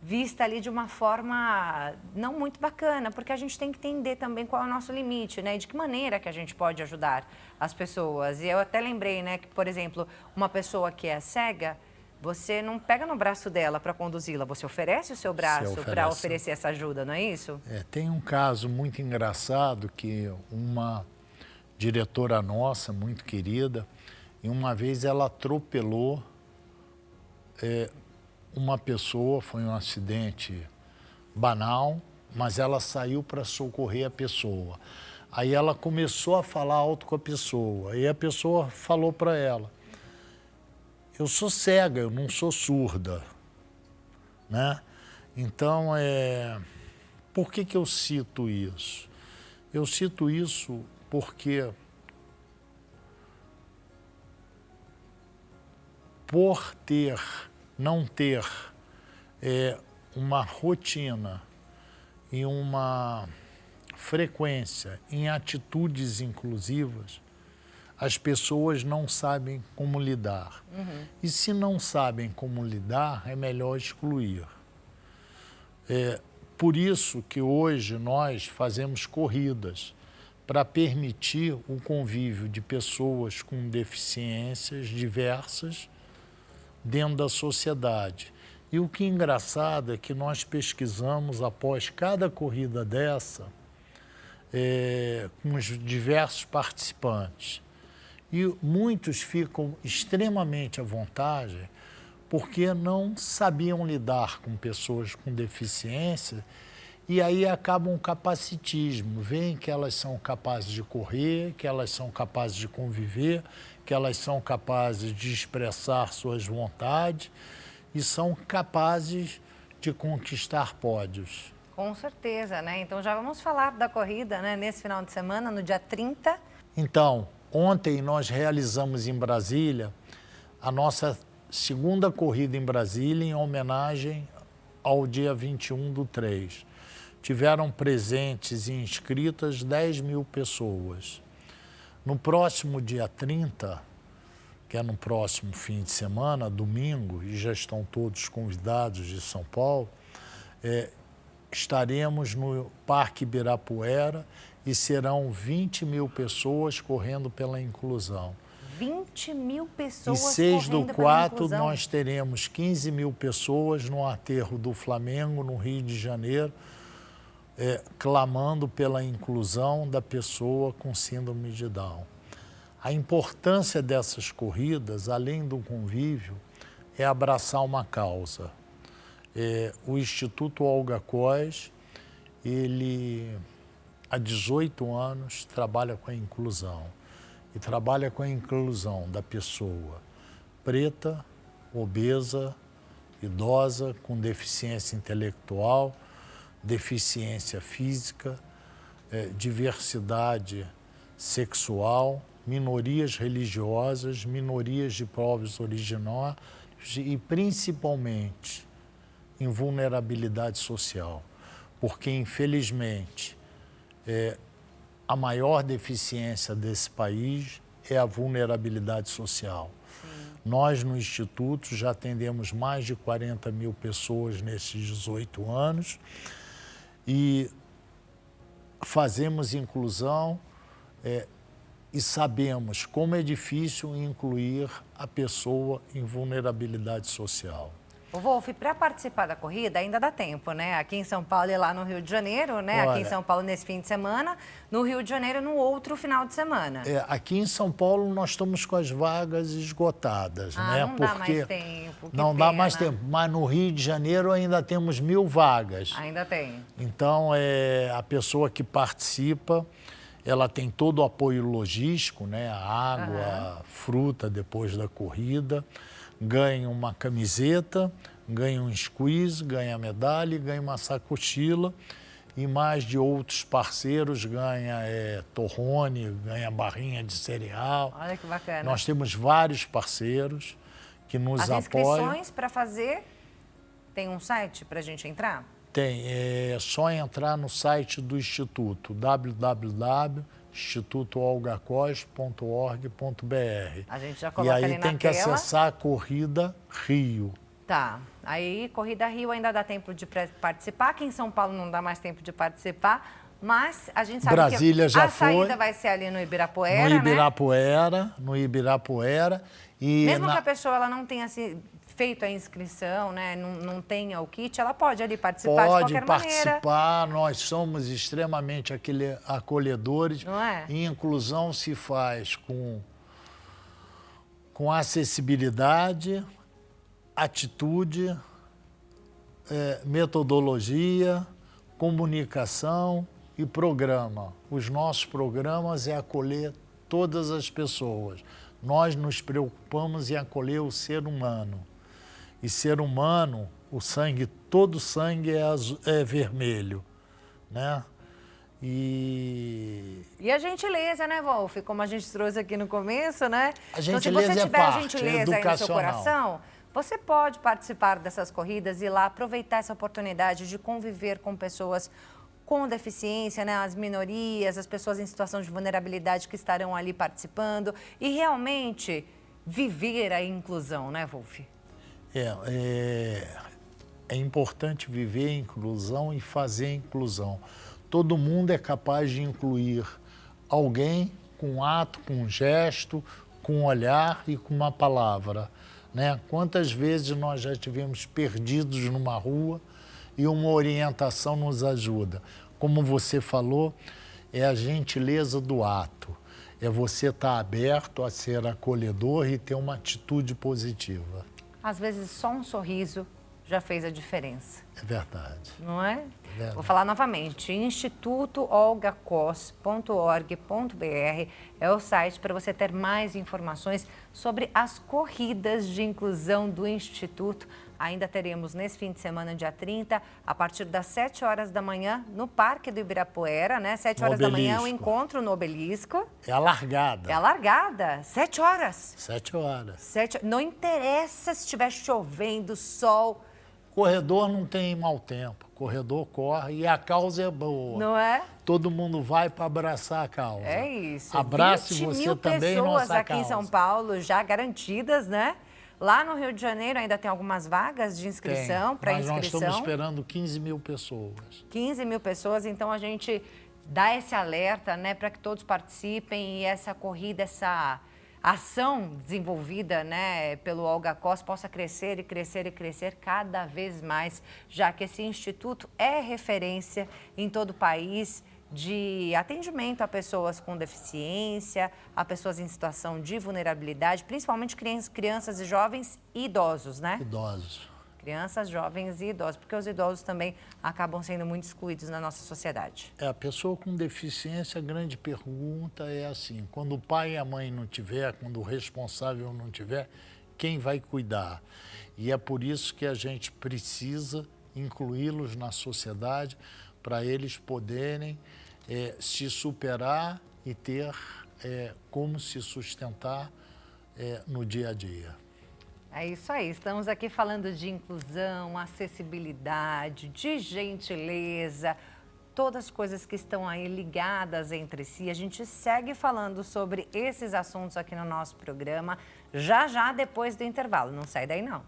vista ali de uma forma não muito bacana, porque a gente tem que entender também qual é o nosso limite, né, e de que maneira que a gente pode ajudar as pessoas. E eu até lembrei, né, que, por exemplo, uma pessoa que é cega, você não pega no braço dela para conduzi-la, você oferece o seu braço para oferecer essa ajuda, não é isso? Tem um caso muito engraçado que uma diretora nossa, muito querida, e uma vez ela atropelou uma pessoa, foi um acidente banal, mas ela saiu para socorrer a pessoa. Aí ela começou a falar alto com a pessoa, e a pessoa falou para ela: eu sou cega, eu não sou surda, né? Então, por que eu cito isso? Eu cito isso porque por não ter uma rotina e uma frequência em atitudes inclusivas, as pessoas não sabem como lidar. E se não sabem como lidar, é melhor excluir. Por isso que hoje nós fazemos corridas para permitir o convívio de pessoas com deficiências diversas dentro da sociedade. E o que é engraçado é que nós pesquisamos após cada corrida dessa com os diversos participantes. E muitos ficam extremamente à vontade porque não sabiam lidar com pessoas com deficiência, e aí acaba um capacitismo. Veem que elas são capazes de correr, que elas são capazes de conviver, que elas são capazes de expressar suas vontades e são capazes de conquistar pódios. Com certeza, né? Então já vamos falar da corrida, né, nesse final de semana, no dia 30. Então, ontem nós realizamos em Brasília a nossa segunda corrida em Brasília em homenagem ao dia 21/3. Tiveram presentes e inscritas 10.000 pessoas. No próximo dia 30, que é no próximo fim de semana, domingo, e já estão todos convidados de São Paulo, estaremos no Parque Ibirapuera e serão 20.000 pessoas correndo pela inclusão. 20.000 pessoas e 6/4 inclusão. Nós teremos 15.000 pessoas no aterro do Flamengo, no Rio de Janeiro, clamando pela inclusão da pessoa com síndrome de Down. A importância dessas corridas, além do convívio, é abraçar uma causa. O Instituto Olga Kois, ele há 18 anos trabalha com a inclusão. E trabalha com a inclusão da pessoa preta, obesa, idosa, com deficiência intelectual, deficiência física, diversidade sexual, minorias religiosas, minorias de povos originários e, principalmente, em vulnerabilidade social. Porque, infelizmente, a maior deficiência desse país é a vulnerabilidade social. Nós, no Instituto, já atendemos mais de 40 mil pessoas nesses 18 anos e fazemos inclusão e sabemos como é difícil incluir a pessoa em vulnerabilidade social. Ô, Wolf, para participar da corrida ainda dá tempo, né? Aqui em São Paulo e lá no Rio de Janeiro, né? Olha, aqui em São Paulo nesse fim de semana, no Rio de Janeiro no outro final de semana. Aqui em São Paulo nós estamos com as vagas esgotadas, né? Não dá mais tempo. Não dá mais tempo, mas no Rio de Janeiro ainda temos 1000 vagas. Ainda tem. Então, a pessoa que participa, ela tem todo o apoio logístico, né? A água, a fruta depois da corrida, ganha uma camiseta, ganha um squeeze, ganha medalha, ganha uma sacochila e mais de outros parceiros, ganha torrone, ganha barrinha de cereal. Olha que bacana. Nós temos vários parceiros que nos apoiam. As inscrições para fazer, tem um site para a gente entrar? Tem, é só entrar no site do Instituto, www.institutoolgacos.org.br. A gente já coloca ali na tela. E aí tem que acessar a Corrida Rio. Tá, aí Corrida Rio ainda dá tempo de participar, aqui em São Paulo não dá mais tempo de participar, mas a gente sabe Brasília que já a saída vai ser ali no Ibirapuera, No Ibirapuera. E mesmo que a pessoa ela não tenha feito a inscrição, né, não tenha o kit, ela pode ali participar de qualquer maneira. Pode participar, nós somos extremamente acolhedores. Não é? E inclusão se faz com acessibilidade, atitude, metodologia, comunicação e programa. Os nossos programas é acolher todas as pessoas. Nós nos preocupamos em acolher o ser humano. E ser humano, todo sangue é vermelho, né? E a gentileza, né, Wolf? Como a gente trouxe aqui no começo, né? A gentileza então, se você tiver a parte, gentileza aí no seu coração, você pode participar dessas corridas e ir lá aproveitar essa oportunidade de conviver com pessoas com deficiência, né? As minorias, as pessoas em situação de vulnerabilidade que estarão ali participando e realmente viver a inclusão, né, Wolf? É importante viver a inclusão e fazer a inclusão. Todo mundo é capaz de incluir alguém com um ato, com um gesto, com um olhar e com uma palavra, né? Quantas vezes nós já estivemos perdidos numa rua e uma orientação nos ajuda. Como você falou, é a gentileza do ato. É você estar aberto a ser acolhedor e ter uma atitude positiva. Às vezes, só um sorriso já fez a diferença. É verdade. Não é? Verdade. Vou falar novamente, institutoolgacos.org.br é o site para você ter mais informações sobre as corridas de inclusão do Instituto. Ainda teremos nesse fim de semana, dia 30, a partir das 7 horas da manhã, no Parque do Ibirapuera, né? 7 horas da manhã, o encontro no Obelisco. É a largada. É a largada, 7 horas. 7 horas. Não interessa se estiver chovendo, sol. Corredor não tem mau tempo, corredor corre e a causa é boa. Não é? Todo mundo vai para abraçar a causa. É isso. Abrace você também, nossa causa. 20 mil pessoas aqui em São Paulo já garantidas, né? Lá no Rio de Janeiro ainda tem algumas vagas de inscrição, para inscrição. Mas nós estamos esperando 15 mil pessoas. 15 mil pessoas, então a gente dá esse alerta, né, para que todos participem e essa corrida, essa ação desenvolvida, né, pelo Olga Cos possa crescer e crescer e crescer cada vez mais, já que esse instituto é referência em todo o país de atendimento a pessoas com deficiência, a pessoas em situação de vulnerabilidade, principalmente crianças e jovens e idosos, né? Idosos. Crianças, jovens e idosos, porque os idosos também acabam sendo muito excluídos na nossa sociedade. A pessoa com deficiência, a grande pergunta é assim, quando o pai e a mãe não tiver, quando o responsável não tiver, quem vai cuidar? E é por isso que a gente precisa incluí-los na sociedade, para eles poderem se superar e ter como se sustentar no dia a dia. É isso aí, estamos aqui falando de inclusão, acessibilidade, de gentileza, todas as coisas que estão aí ligadas entre si. A gente segue falando sobre esses assuntos aqui no nosso programa, já depois do intervalo. Não sai daí, não.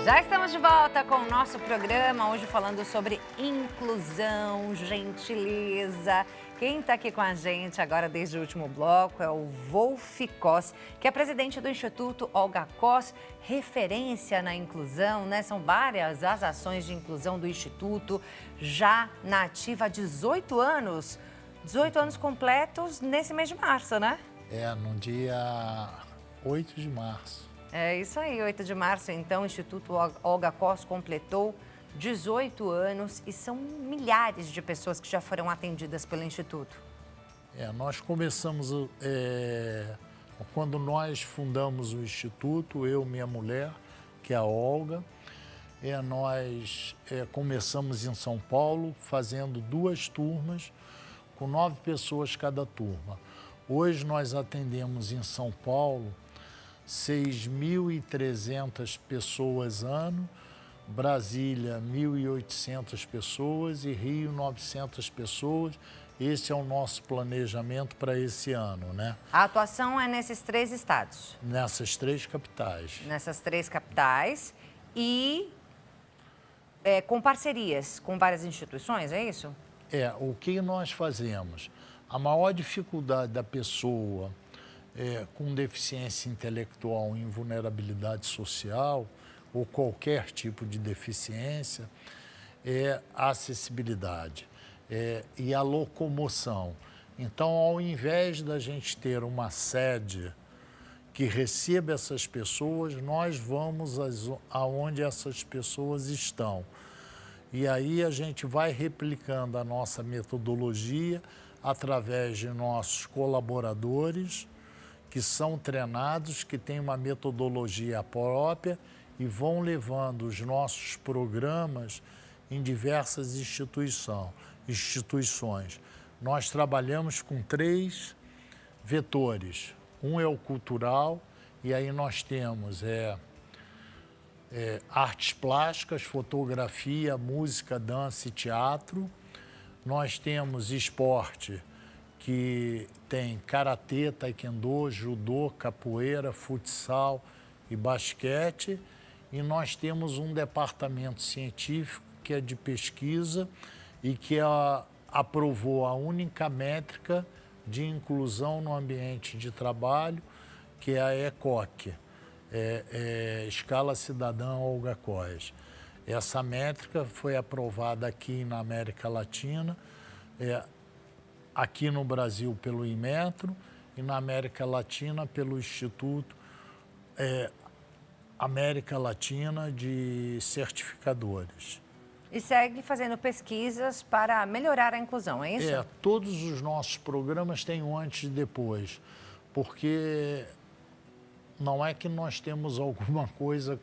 Já estamos de volta com o nosso programa, hoje falando sobre inclusão, gentileza. Quem está aqui com a gente agora desde o último bloco é o Wolf Cos, que é presidente do Instituto Olga Cos, referência na inclusão, né? São várias as ações de inclusão do Instituto, já na ativa há 18 anos. 18 anos completos nesse mês de março, né? No dia 8 de março. É isso aí, 8 de março, então, o Instituto Olga Cos completou 18 anos e são milhares de pessoas que já foram atendidas pelo Instituto. Nós começamos, quando nós fundamos o Instituto, eu e minha mulher, que é a Olga, nós começamos em São Paulo, fazendo 2 turmas, com 9 pessoas cada turma. Hoje nós atendemos em São Paulo 6.300 pessoas ano, Brasília 1.800 pessoas e Rio 900 pessoas. Esse é o nosso planejamento para esse ano, né? A atuação é nesses 3 estados? Nessas 3 capitais. Nessas 3 capitais e com parcerias com várias instituições, é isso? O que nós fazemos? A maior dificuldade da pessoa com deficiência intelectual em vulnerabilidade social ou qualquer tipo de deficiência é a acessibilidade e a locomoção. Então, ao invés da gente ter uma sede que receba essas pessoas, nós vamos aonde essas pessoas estão. E aí a gente vai replicando a nossa metodologia através de nossos colaboradores, que são treinados, que têm uma metodologia própria e vão levando os nossos programas em diversas instituições. Nós trabalhamos com 3 vetores. Um é o cultural, e aí nós temos artes plásticas, fotografia, música, dança e teatro. Nós temos esporte, que tem karatê, taekwondo, judô, capoeira, futsal e basquete. E nós temos um departamento científico que é de pesquisa e que aprovou a única métrica de inclusão no ambiente de trabalho, que é a ECOC, Escala Cidadã Olga Cos. Essa métrica foi aprovada aqui na América Latina, aqui no Brasil pelo Inmetro e na América Latina pelo Instituto América Latina de Certificadores. E segue fazendo pesquisas para melhorar a inclusão, é isso? Todos os nossos programas têm um antes e depois, porque não é que nós temos alguma coisa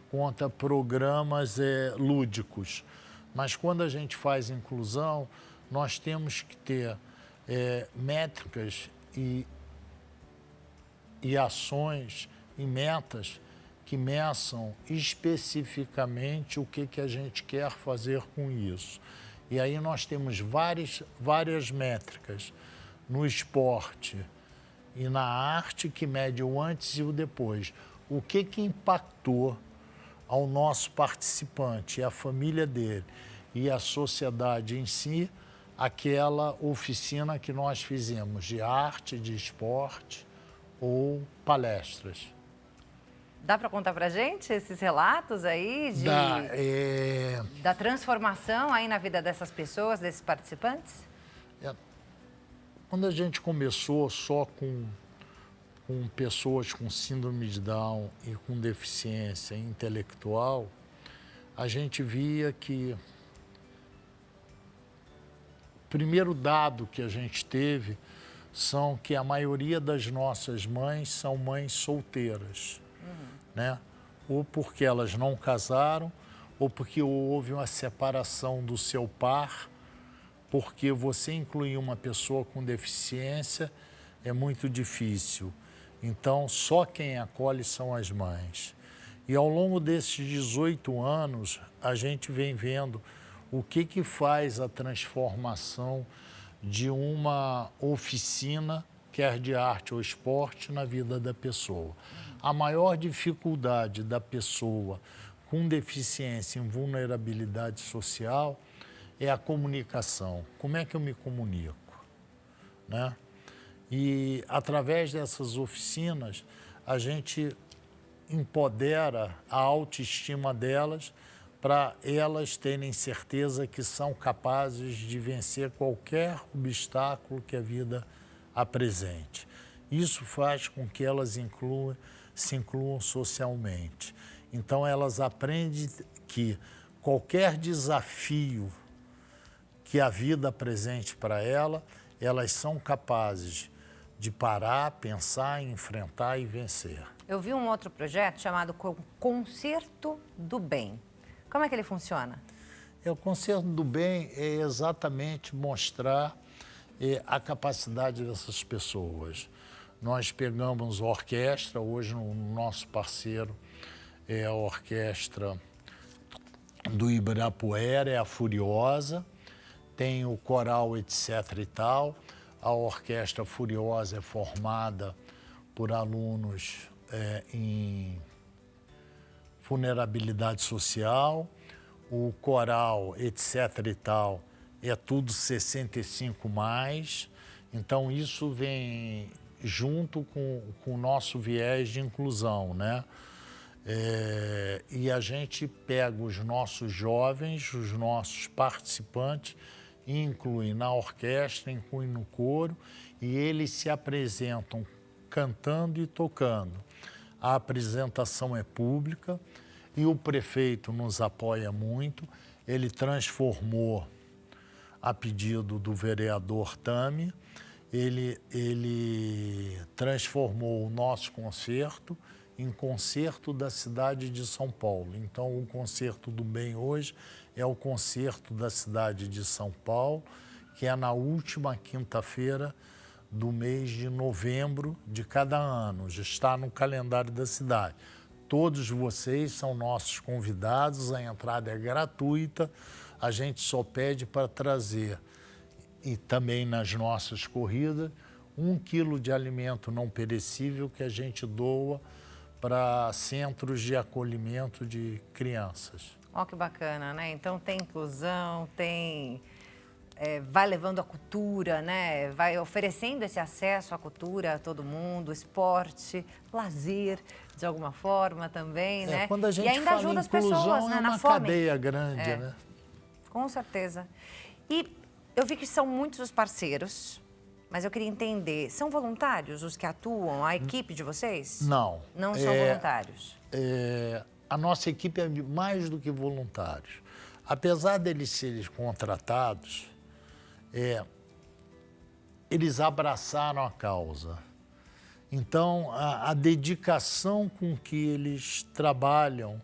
contra programas lúdicos, mas quando a gente faz inclusão, nós temos que ter métricas e ações e metas que meçam especificamente o que a gente quer fazer com isso. E aí nós temos várias métricas no esporte e na arte que mede o antes e o depois. O que impactou ao nosso participante, a família dele e a sociedade em si, aquela oficina que nós fizemos de arte, de esporte ou palestras. Dá para contar para a gente esses relatos aí da transformação aí na vida dessas pessoas, desses participantes? Quando a gente começou só com pessoas com síndrome de Down e com deficiência intelectual, a gente via que o primeiro dado que a gente teve são que a maioria das nossas mães são mães solteiras, né? Ou porque elas não casaram, ou porque houve uma separação do seu par, porque você incluir uma pessoa com deficiência é muito difícil. Então, só quem acolhe são as mães. E ao longo desses 18 anos, a gente vem vendo o que faz a transformação de uma oficina, quer de arte ou esporte, na vida da pessoa. A maior dificuldade da pessoa com deficiência em vulnerabilidade social é a comunicação. Como é que eu me comunico? Né? E, através dessas oficinas, a gente empodera a autoestima delas para elas terem certeza que são capazes de vencer qualquer obstáculo que a vida apresente. Isso faz com que elas se incluam socialmente. Então, elas aprendem que qualquer desafio que a vida apresente para elas são capazes de parar, pensar, enfrentar e vencer. Eu vi um outro projeto chamado Concerto do Bem. Como é que ele funciona? O Concerto do Bem é exatamente mostrar a capacidade dessas pessoas. Nós pegamos a orquestra, hoje o nosso parceiro é a orquestra do Ibirapuera, é a Furiosa, tem o coral, etc. e tal. A Orquestra Furiosa é formada por alunos em vulnerabilidade social, o coral, etc. e tal, é tudo 65+, então isso vem junto com o nosso viés de inclusão, né? E a gente pega os nossos jovens, os nossos participantes, e inclui na orquestra, inclui no coro, e eles se apresentam cantando e tocando. A apresentação é pública e o prefeito nos apoia muito. Ele transformou, a pedido do vereador Tami, ele transformou o nosso concerto em concerto da cidade de São Paulo. Então, o Concerto do Bem hoje é o concerto da cidade de São Paulo, que é na última quinta-feira do mês de novembro de cada ano. Já está no calendário da cidade. Todos vocês são nossos convidados, a entrada é gratuita, a gente só pede para trazer, e também nas nossas corridas, 1 quilo de alimento não perecível que a gente doa para centros de acolhimento de crianças. Ó, que bacana, né? Então tem inclusão, tem... vai levando a cultura, né? Vai oferecendo esse acesso à cultura a todo mundo, esporte, lazer, de alguma forma também, né? Quando a gente e ainda fala ajuda em inclusão, as pessoas, né? é Na uma fome. cadeia grande, né? Com certeza. E eu vi que são muitos os parceiros, mas eu queria entender, são voluntários os que atuam, a equipe de vocês? Não. Não são voluntários? A nossa equipe é mais do que voluntários. Apesar deles serem contratados, eles abraçaram a causa. Então, a dedicação com que eles trabalham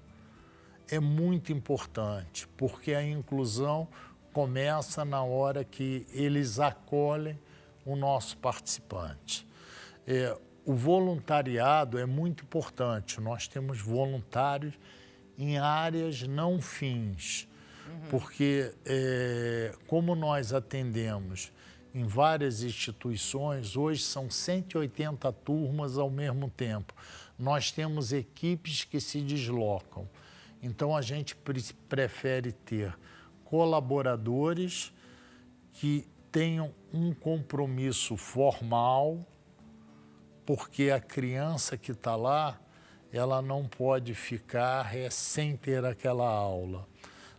é muito importante, porque a inclusão começa na hora que eles acolhem o nosso participante. O voluntariado é muito importante. Nós temos voluntários em áreas não fins, porque como nós atendemos em várias instituições, hoje são 180 turmas ao mesmo tempo. Nós temos equipes que se deslocam. Então, a gente prefere ter colaboradores que tenham um compromisso formal, porque a criança que está lá, ela não pode ficar sem ter aquela aula,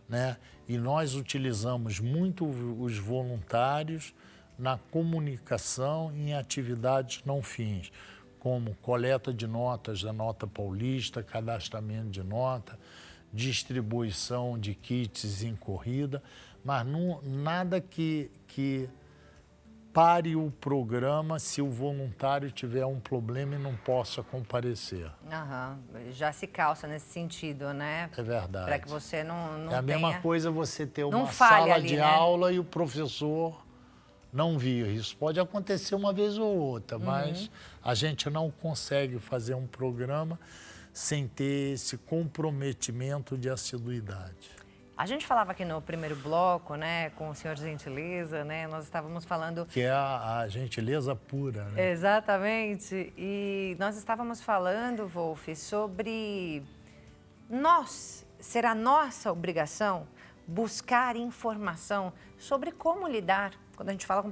né? E nós utilizamos muito os voluntários na comunicação em atividades não fins, como coleta de notas da Nota Paulista, cadastramento de nota, distribuição de kits em corrida, mas nada que pare o programa se o voluntário tiver um problema e não possa comparecer. Aham, já se calça nesse sentido, né? É verdade. Para que você não É a mesma tenha... coisa você ter não uma falhe sala ali, de né? aula e o professor não vir. Isso pode acontecer uma vez ou outra, mas a gente não consegue fazer um programa sem ter esse comprometimento de assiduidade. A gente falava aqui no primeiro bloco, né, com o senhor Gentileza, né, nós estávamos falando... Que é a gentileza pura, né? Exatamente, e nós estávamos falando, Wolf, sobre será nossa obrigação buscar informação sobre como lidar, quando a gente fala com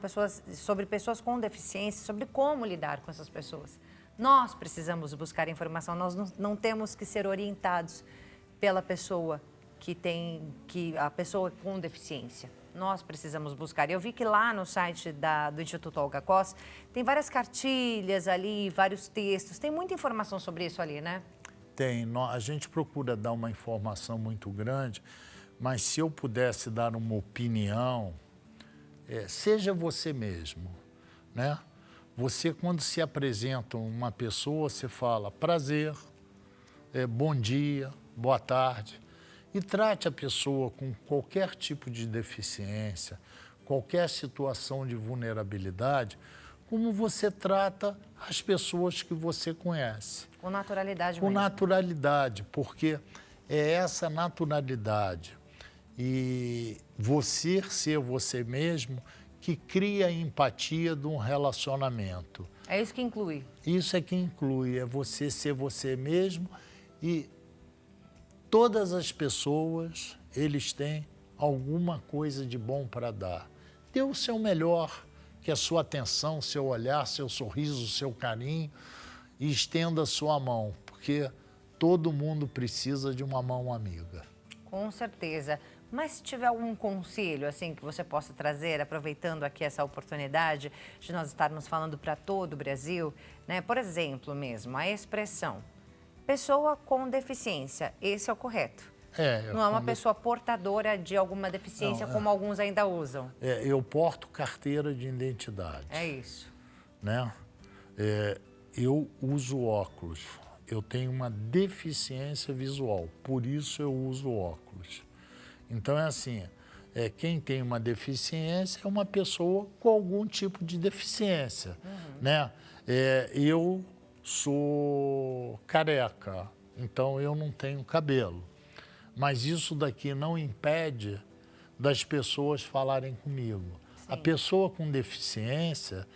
sobre pessoas com deficiência, sobre como lidar com essas pessoas. Nós precisamos buscar informação, nós não temos que ser orientados pela pessoa a pessoa com deficiência. Nós precisamos buscar. Eu vi que lá no site do Instituto Olga Cos tem várias cartilhas ali, vários textos, tem muita informação sobre isso ali, né? Tem. A gente procura dar uma informação muito grande, mas se eu pudesse dar uma opinião, seja você mesmo, né? Você, quando se apresenta uma pessoa, você fala prazer, bom dia, boa tarde. E trate a pessoa com qualquer tipo de deficiência, qualquer situação de vulnerabilidade, como você trata as pessoas que você conhece. Com naturalidade mesmo. Com naturalidade, porque é essa naturalidade e você ser você mesmo que cria a empatia de um relacionamento. É isso que inclui? Isso é que inclui, é você ser você mesmo e... Todas as pessoas, eles têm alguma coisa de bom para dar. Dê o seu melhor, que é a sua atenção, seu olhar, seu sorriso, seu carinho, e estenda a sua mão, porque todo mundo precisa de uma mão amiga. Com certeza. Mas se tiver algum conselho assim que você possa trazer, aproveitando aqui essa oportunidade de nós estarmos falando para todo o Brasil, né? Por exemplo mesmo, a expressão pessoa com deficiência, esse é o correto. Não é uma pessoa portadora de alguma deficiência, como alguns ainda usam. Eu porto carteira de identidade. É isso. Né? Eu uso óculos. Eu tenho uma deficiência visual, por isso eu uso óculos. Então é assim, quem tem uma deficiência é uma pessoa com algum tipo de deficiência. Né? Eu sou careca, então eu não tenho cabelo. Mas isso daqui não impede das pessoas falarem comigo. Sim. A pessoa com deficiência,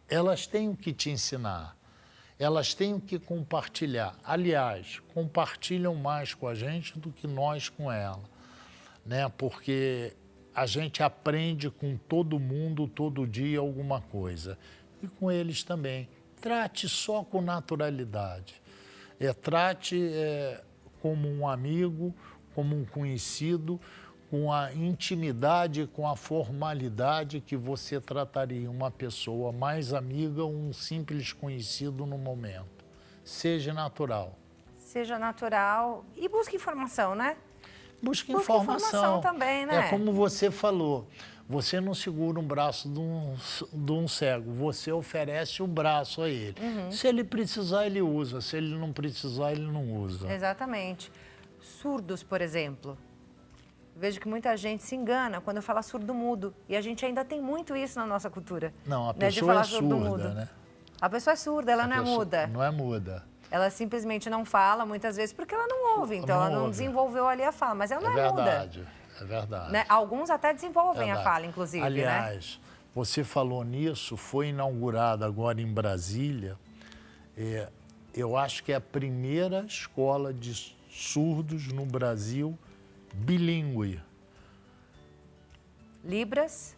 elas têm o que te ensinar, elas têm o que compartilhar. Aliás, compartilham mais com a gente do que nós com ela, né? Porque a gente aprende com todo mundo, todo dia, alguma coisa. E com eles também. Trate só com naturalidade. Trate como um amigo, como um conhecido, com a intimidade, com a formalidade que você trataria uma pessoa mais amiga ou um simples conhecido no momento. Seja natural. Seja natural e busque informação, né? Busque informação também, né? É como você falou. Você não segura um braço de um cego, você oferece o braço a ele. Se ele precisar, ele usa. Se ele não precisar, ele não usa. Exatamente. Surdos, por exemplo. Vejo que muita gente se engana quando fala surdo-mudo. E a gente ainda tem muito isso na nossa cultura. Não, a né? pessoa é surda, né? A pessoa é surda, ela não é muda. Não é muda. Ela simplesmente não fala, muitas vezes, porque ela não ouve. Então, ela não desenvolveu ali a fala, mas ela não é muda. É verdade. Né? Alguns até desenvolvem a fala, inclusive, Aliás, você falou nisso, foi inaugurada agora em Brasília, eu acho que é a primeira escola de surdos no Brasil bilíngue. Libras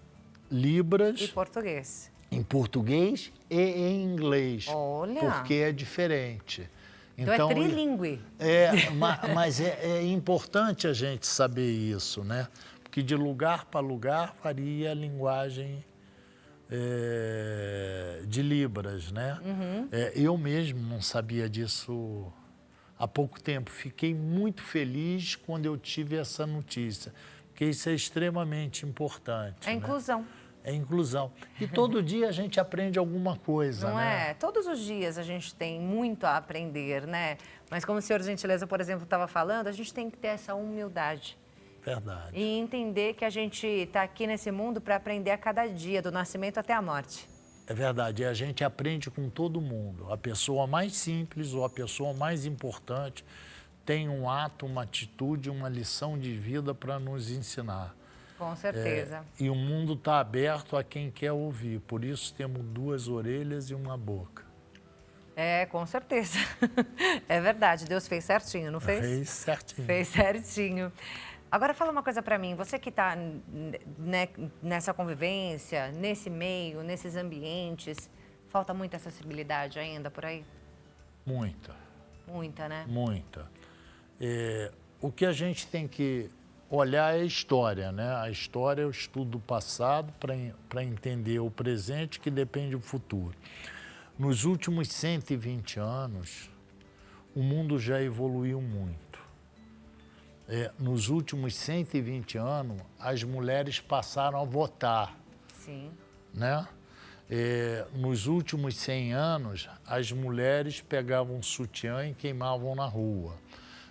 e português. Em português e em inglês. Olha! Porque é diferente. Então é trilíngue. Mas é importante a gente saber isso, né? Porque de lugar para lugar varia a linguagem de Libras, né? Eu mesmo não sabia disso há pouco tempo. Fiquei muito feliz quando eu tive essa notícia. porque isso é extremamente importante. É inclusão. É inclusão. E todo dia a gente aprende alguma coisa, Não né? é? Todos os dias a gente tem muito a aprender, né? Mas como o senhor Gentileza, por exemplo, estava falando, a gente tem que ter essa humildade. Verdade. E entender que a gente está aqui nesse mundo para aprender a cada dia, do nascimento até a morte. É verdade, e a gente aprende com todo mundo. A pessoa mais simples ou a pessoa mais importante tem um ato, uma atitude, uma lição de vida para nos ensinar. Com certeza. E o mundo está aberto a quem quer ouvir, por isso temos 2 orelhas e uma boca. É, com certeza. É verdade, Deus fez certinho, não fez? Fez certinho. Fez certinho. Agora fala uma coisa para mim, você que está nessa convivência, nesse meio, nesses ambientes, falta muita acessibilidade ainda por aí? Muita. Muita, né? Muita. O que a gente tem que olhar é a história, né? A história é o estudo do passado para entender o presente que depende do futuro. Nos últimos 120 anos, o mundo já evoluiu muito. Nos últimos 120 anos, as mulheres passaram a votar. Sim. Né? Nos últimos 100 anos, as mulheres pegavam sutiã e queimavam na rua.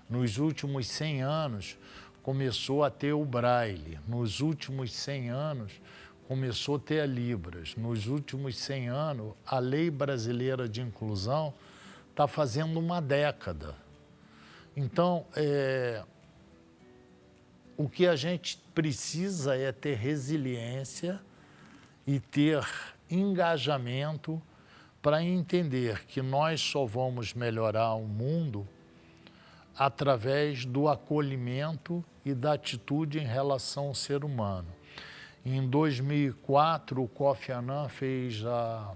Nos últimos 100 anos, começou a ter o braille. Nos últimos 100 anos, começou a ter a Libras. Nos últimos 100 anos, a lei brasileira de inclusão está fazendo uma década. Então, o que a gente precisa é ter resiliência e ter engajamento para entender que nós só vamos melhorar o mundo através do acolhimento e da atitude em relação ao ser humano. Em 2004, o Kofi Annan fez a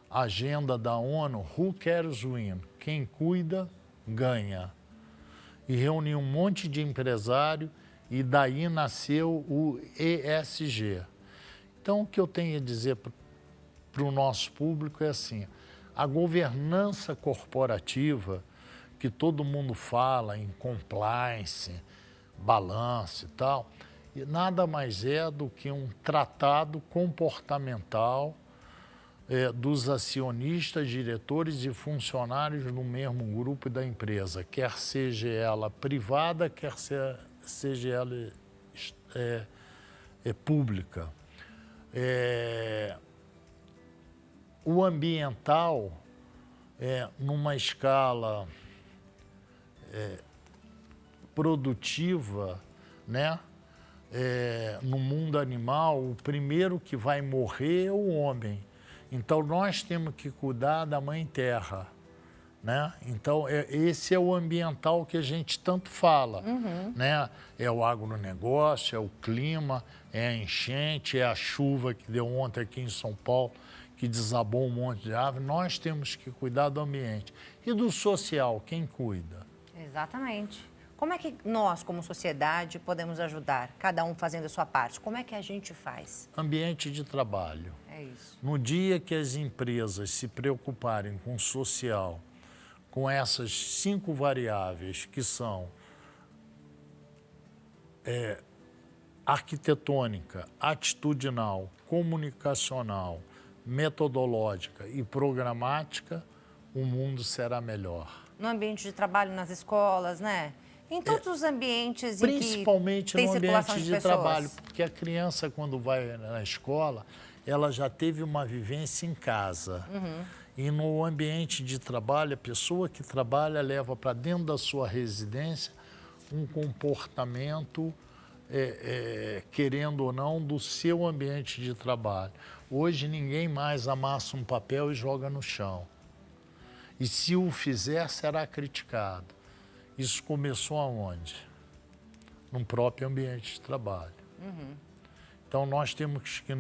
agenda da ONU, Who Cares Win? Quem cuida, ganha. E reuniu um monte de empresário e daí nasceu o ESG. Então, o que eu tenho a dizer para o nosso público é assim, a governança corporativa, que todo mundo fala em compliance, balanço e tal, e nada mais é do que um tratado comportamental dos acionistas, diretores e funcionários no mesmo grupo da empresa, quer seja ela privada, quer seja ela pública. O ambiental, numa escala produtiva, né? No mundo animal, o primeiro que vai morrer é o homem. Então, nós temos que cuidar da Mãe Terra, né? Então, esse é o ambiental que a gente tanto fala, né? É o agronegócio, é o clima, é a enchente, é a chuva que deu ontem aqui em São Paulo, que desabou um monte de árvore. Nós temos que cuidar do ambiente. E do social, quem cuida? Exatamente. Como é que nós, como sociedade, podemos ajudar? Cada um fazendo a sua parte. Como é que a gente faz? Ambiente de trabalho. É isso. No dia que as empresas se preocuparem com o social, com essas 5 variáveis que são arquitetônica, atitudinal, comunicacional, metodológica e programática, o mundo será melhor. No ambiente de trabalho, nas escolas, né? Em todos os ambientes em que principalmente tem no circulação ambiente de pessoas. trabalho, porque a criança, quando vai na escola, ela já teve uma vivência em casa. E no ambiente de trabalho, a pessoa que trabalha leva para dentro da sua residência um comportamento, querendo ou não, do seu ambiente de trabalho. Hoje, ninguém mais amassa um papel e joga no chão. E se o fizer, será criticado. Isso começou aonde? No próprio ambiente de trabalho. Então, nós temos que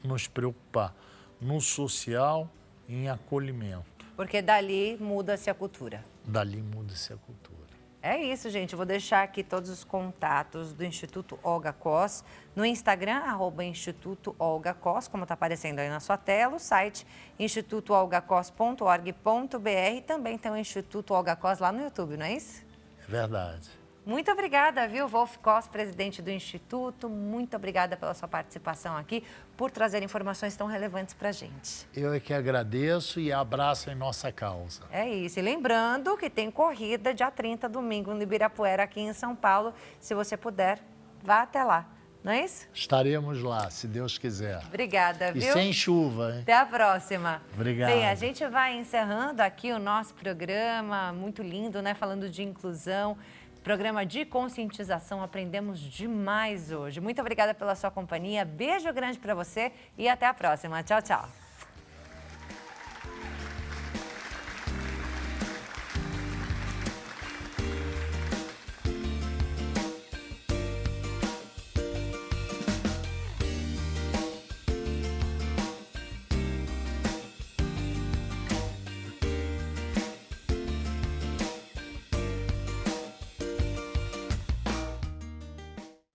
nos preocupar no social e em acolhimento. Porque dali muda-se a cultura. Dali muda-se a cultura. É isso, gente. Eu vou deixar aqui todos os contatos do Instituto Olga Cos no Instagram, @Instituto Olga Cos, como está aparecendo aí na sua tela, o site institutoolgacos.org.br e também tem o Instituto Olga Cos lá no YouTube, não é isso? É verdade. Muito obrigada, viu, Wolf Koss, presidente do Instituto. Muito obrigada pela sua participação aqui, por trazer informações tão relevantes para a gente. Eu é que agradeço e abraço em nossa causa. É isso. E lembrando que tem corrida dia 30, domingo, no Ibirapuera, aqui em São Paulo. Se você puder, vá até lá. Não é isso? Estaremos lá, se Deus quiser. Obrigada, viu? E sem chuva, hein? Até a próxima. Obrigado. Bem, a gente vai encerrando aqui o nosso programa, muito lindo, né? Falando de inclusão, programa de conscientização. Aprendemos demais hoje. Muito obrigada pela sua companhia. Beijo grande para você e até a próxima. Tchau, tchau.